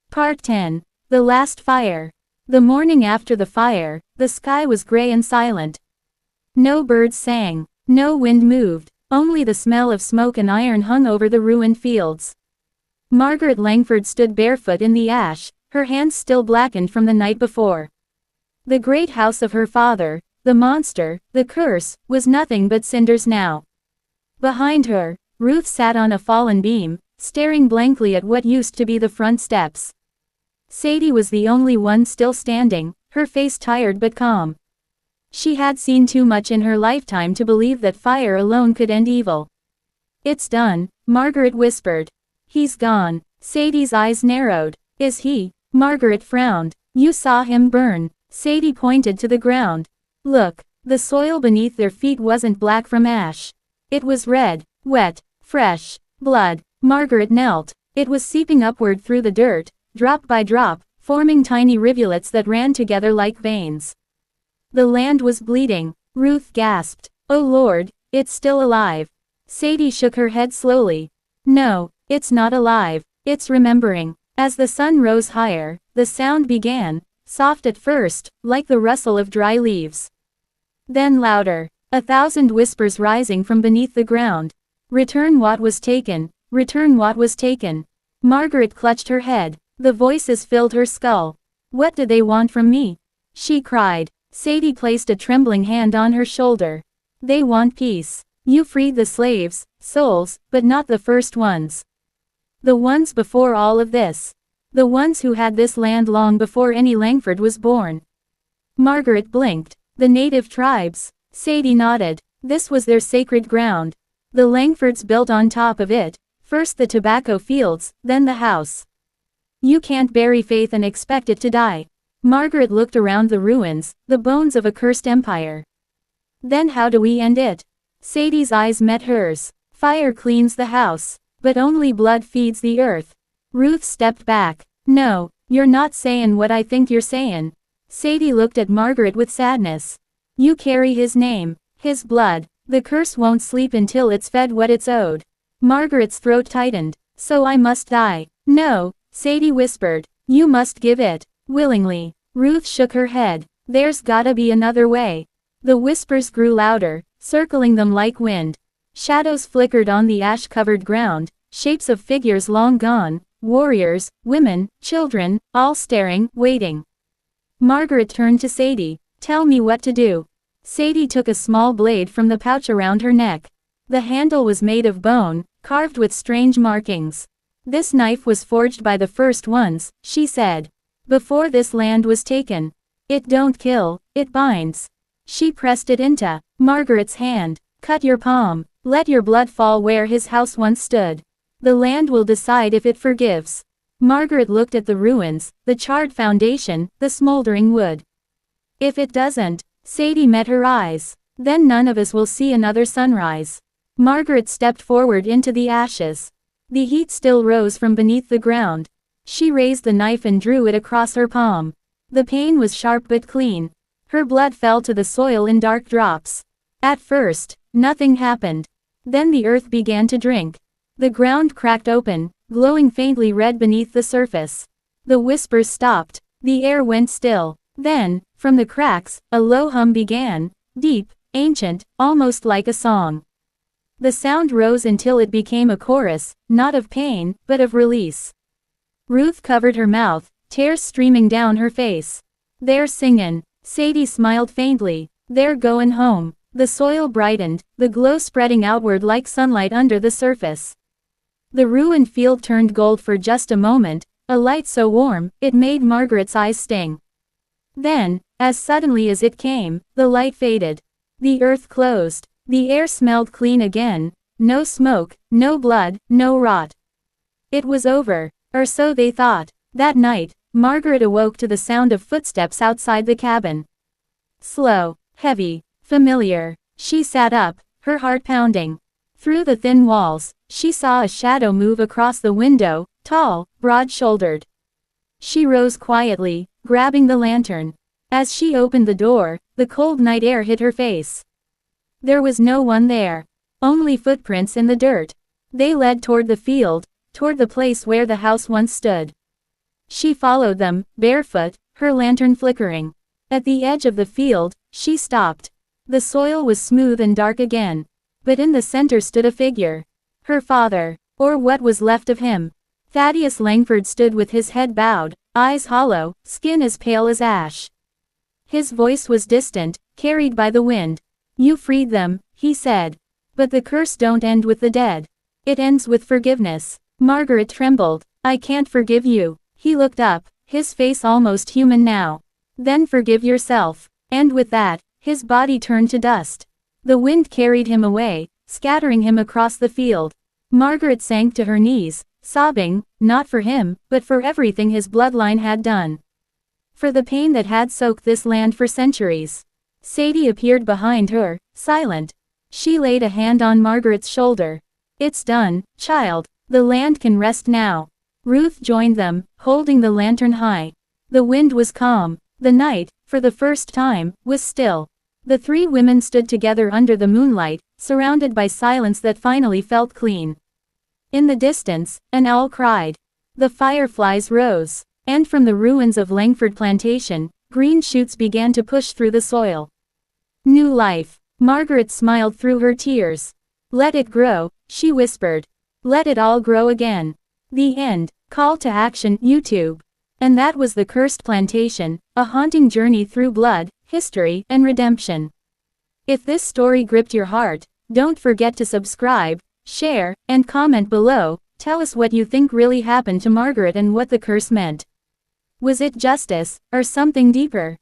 Part 10. The Last Fire. The morning after the fire, the sky was gray and silent. No birds sang, no wind moved, only the smell of smoke and iron hung over the ruined fields. Margaret Langford stood barefoot in the ash, her hands still blackened from the night before. The great house of her father, the monster, the curse, was nothing but cinders now. Behind her, Ruth sat on a fallen beam, staring blankly at what used to be the front steps. Sadie was the only one still standing, her face tired but calm. She had seen too much in her lifetime to believe that fire alone could end evil. It's done, Margaret whispered. He's gone. Sadie's eyes narrowed. Is he? Margaret frowned. You saw him burn. Sadie pointed to the ground. Look, the soil beneath their feet wasn't black from ash. It was red, wet, fresh, blood. Margaret knelt. It was seeping upward through the dirt, drop by drop, forming tiny rivulets that ran together like veins. The land was bleeding. Ruth gasped. Oh Lord, it's still alive. Sadie shook her head slowly. No, it's not alive. It's remembering. As the sun rose higher, the sound began, soft at first, like the rustle of dry leaves. Then louder. 1,000 whispers rising from beneath the ground. Return what was taken. Return what was taken. Margaret clutched her head. The voices filled her skull. What do they want from me? She cried. Sadie placed a trembling hand on her shoulder. They want peace. You freed the slaves, souls, but not the first ones. The ones before all of this. The ones who had this land long before any Langford was born. Margaret blinked. The native tribes. Sadie nodded. This was their sacred ground. The Langfords built on top of it, first the tobacco fields, then the house. You can't bury faith and expect it to die. Margaret looked around the ruins, the bones of a cursed empire. Then how do we end it? Sadie's eyes met hers. Fire cleans the house, but only blood feeds the earth. Ruth stepped back. No, you're not sayin' what I think you're sayin'. Sadie looked at Margaret with sadness. You carry his name, his blood. The curse won't sleep until it's fed what it's owed. Margaret's throat tightened. So I must die. No, Sadie whispered. You must give it. Willingly. Ruth shook her head. There's gotta be another way. The whispers grew louder, circling them like wind. Shadows flickered on the ash-covered ground, shapes of figures long gone, warriors, women, children, all staring, waiting. Margaret turned to Sadie. Tell me what to do. Sadie took a small blade from the pouch around her neck. The handle was made of bone, carved with strange markings. This knife was forged by the first ones, she said. Before this land was taken. It don't kill, it binds. She pressed it into Margaret's hand. Cut your palm. Let your blood fall where his house once stood. The land will decide if it forgives. Margaret looked at the ruins, the charred foundation, the smoldering wood. If it doesn't, Sadie met her eyes, then none of us will see another sunrise. Margaret stepped forward into the ashes. The heat still rose from beneath the ground. She raised the knife and drew it across her palm. The pain was sharp but clean. Her blood fell to the soil in dark drops. At first, nothing happened. Then the earth began to drink. The ground cracked open, glowing faintly red beneath the surface. The whispers stopped. The air went still. Then, from the cracks, a low hum began, deep, ancient, almost like a song. The sound rose until it became a chorus, not of pain, but of release. Ruth covered her mouth, tears streaming down her face. "They're singin'." Sadie smiled faintly. "They're goin' home." The soil brightened, the glow spreading outward like sunlight under the surface. The ruined field turned gold for just a moment, a light so warm, it made Margaret's eyes sting. Then, as suddenly as it came, the light faded. The earth closed. The air smelled clean again. No smoke, no blood, no rot. It was over, or so they thought. That night, Margaret awoke to the sound of footsteps outside the cabin. Slow, heavy, familiar. She sat up, her heart pounding. Through the thin walls, she saw a shadow move across the window, tall, broad-shouldered. She rose quietly, grabbing the lantern. As she opened the door, the cold night air hit her face. There was no one there. Only footprints in the dirt. They led toward the field, toward the place where the house once stood. She followed them, barefoot, her lantern flickering. At the edge of the field, she stopped. The soil was smooth and dark again. But in the center stood a figure. Her father, or what was left of him. Thaddeus Langford stood with his head bowed, eyes hollow, skin as pale as ash. His voice was distant, carried by the wind. "You freed them," he said. "But the curse don't end with the dead. It ends with forgiveness." Margaret trembled. "I can't forgive you." He looked up, his face almost human now. "Then forgive yourself." And with that, his body turned to dust. The wind carried him away, scattering him across the field. Margaret sank to her knees, sobbing, not for him, but for everything his bloodline had done. For the pain that had soaked this land for centuries. Sadie appeared behind her, silent. She laid a hand on Margaret's shoulder. "It's done, child. The land can rest now." Ruth joined them, holding the lantern high. The wind was calm. The night, for the first time, was still. The three women stood together under the moonlight, surrounded by silence that finally felt clean. In the distance, an owl cried. The fireflies rose. And from the ruins of Langford Plantation, green shoots began to push through the soil. New life. Margaret smiled through her tears. "Let it grow," she whispered. "Let it all grow again." The end. Call to action, YouTube. And that was the Cursed Plantation, a haunting journey through blood, history, and redemption. If this story gripped your heart, don't forget to subscribe, share, and comment below. Tell us what you think really happened to Margaret and what the curse meant. Was it justice, or something deeper?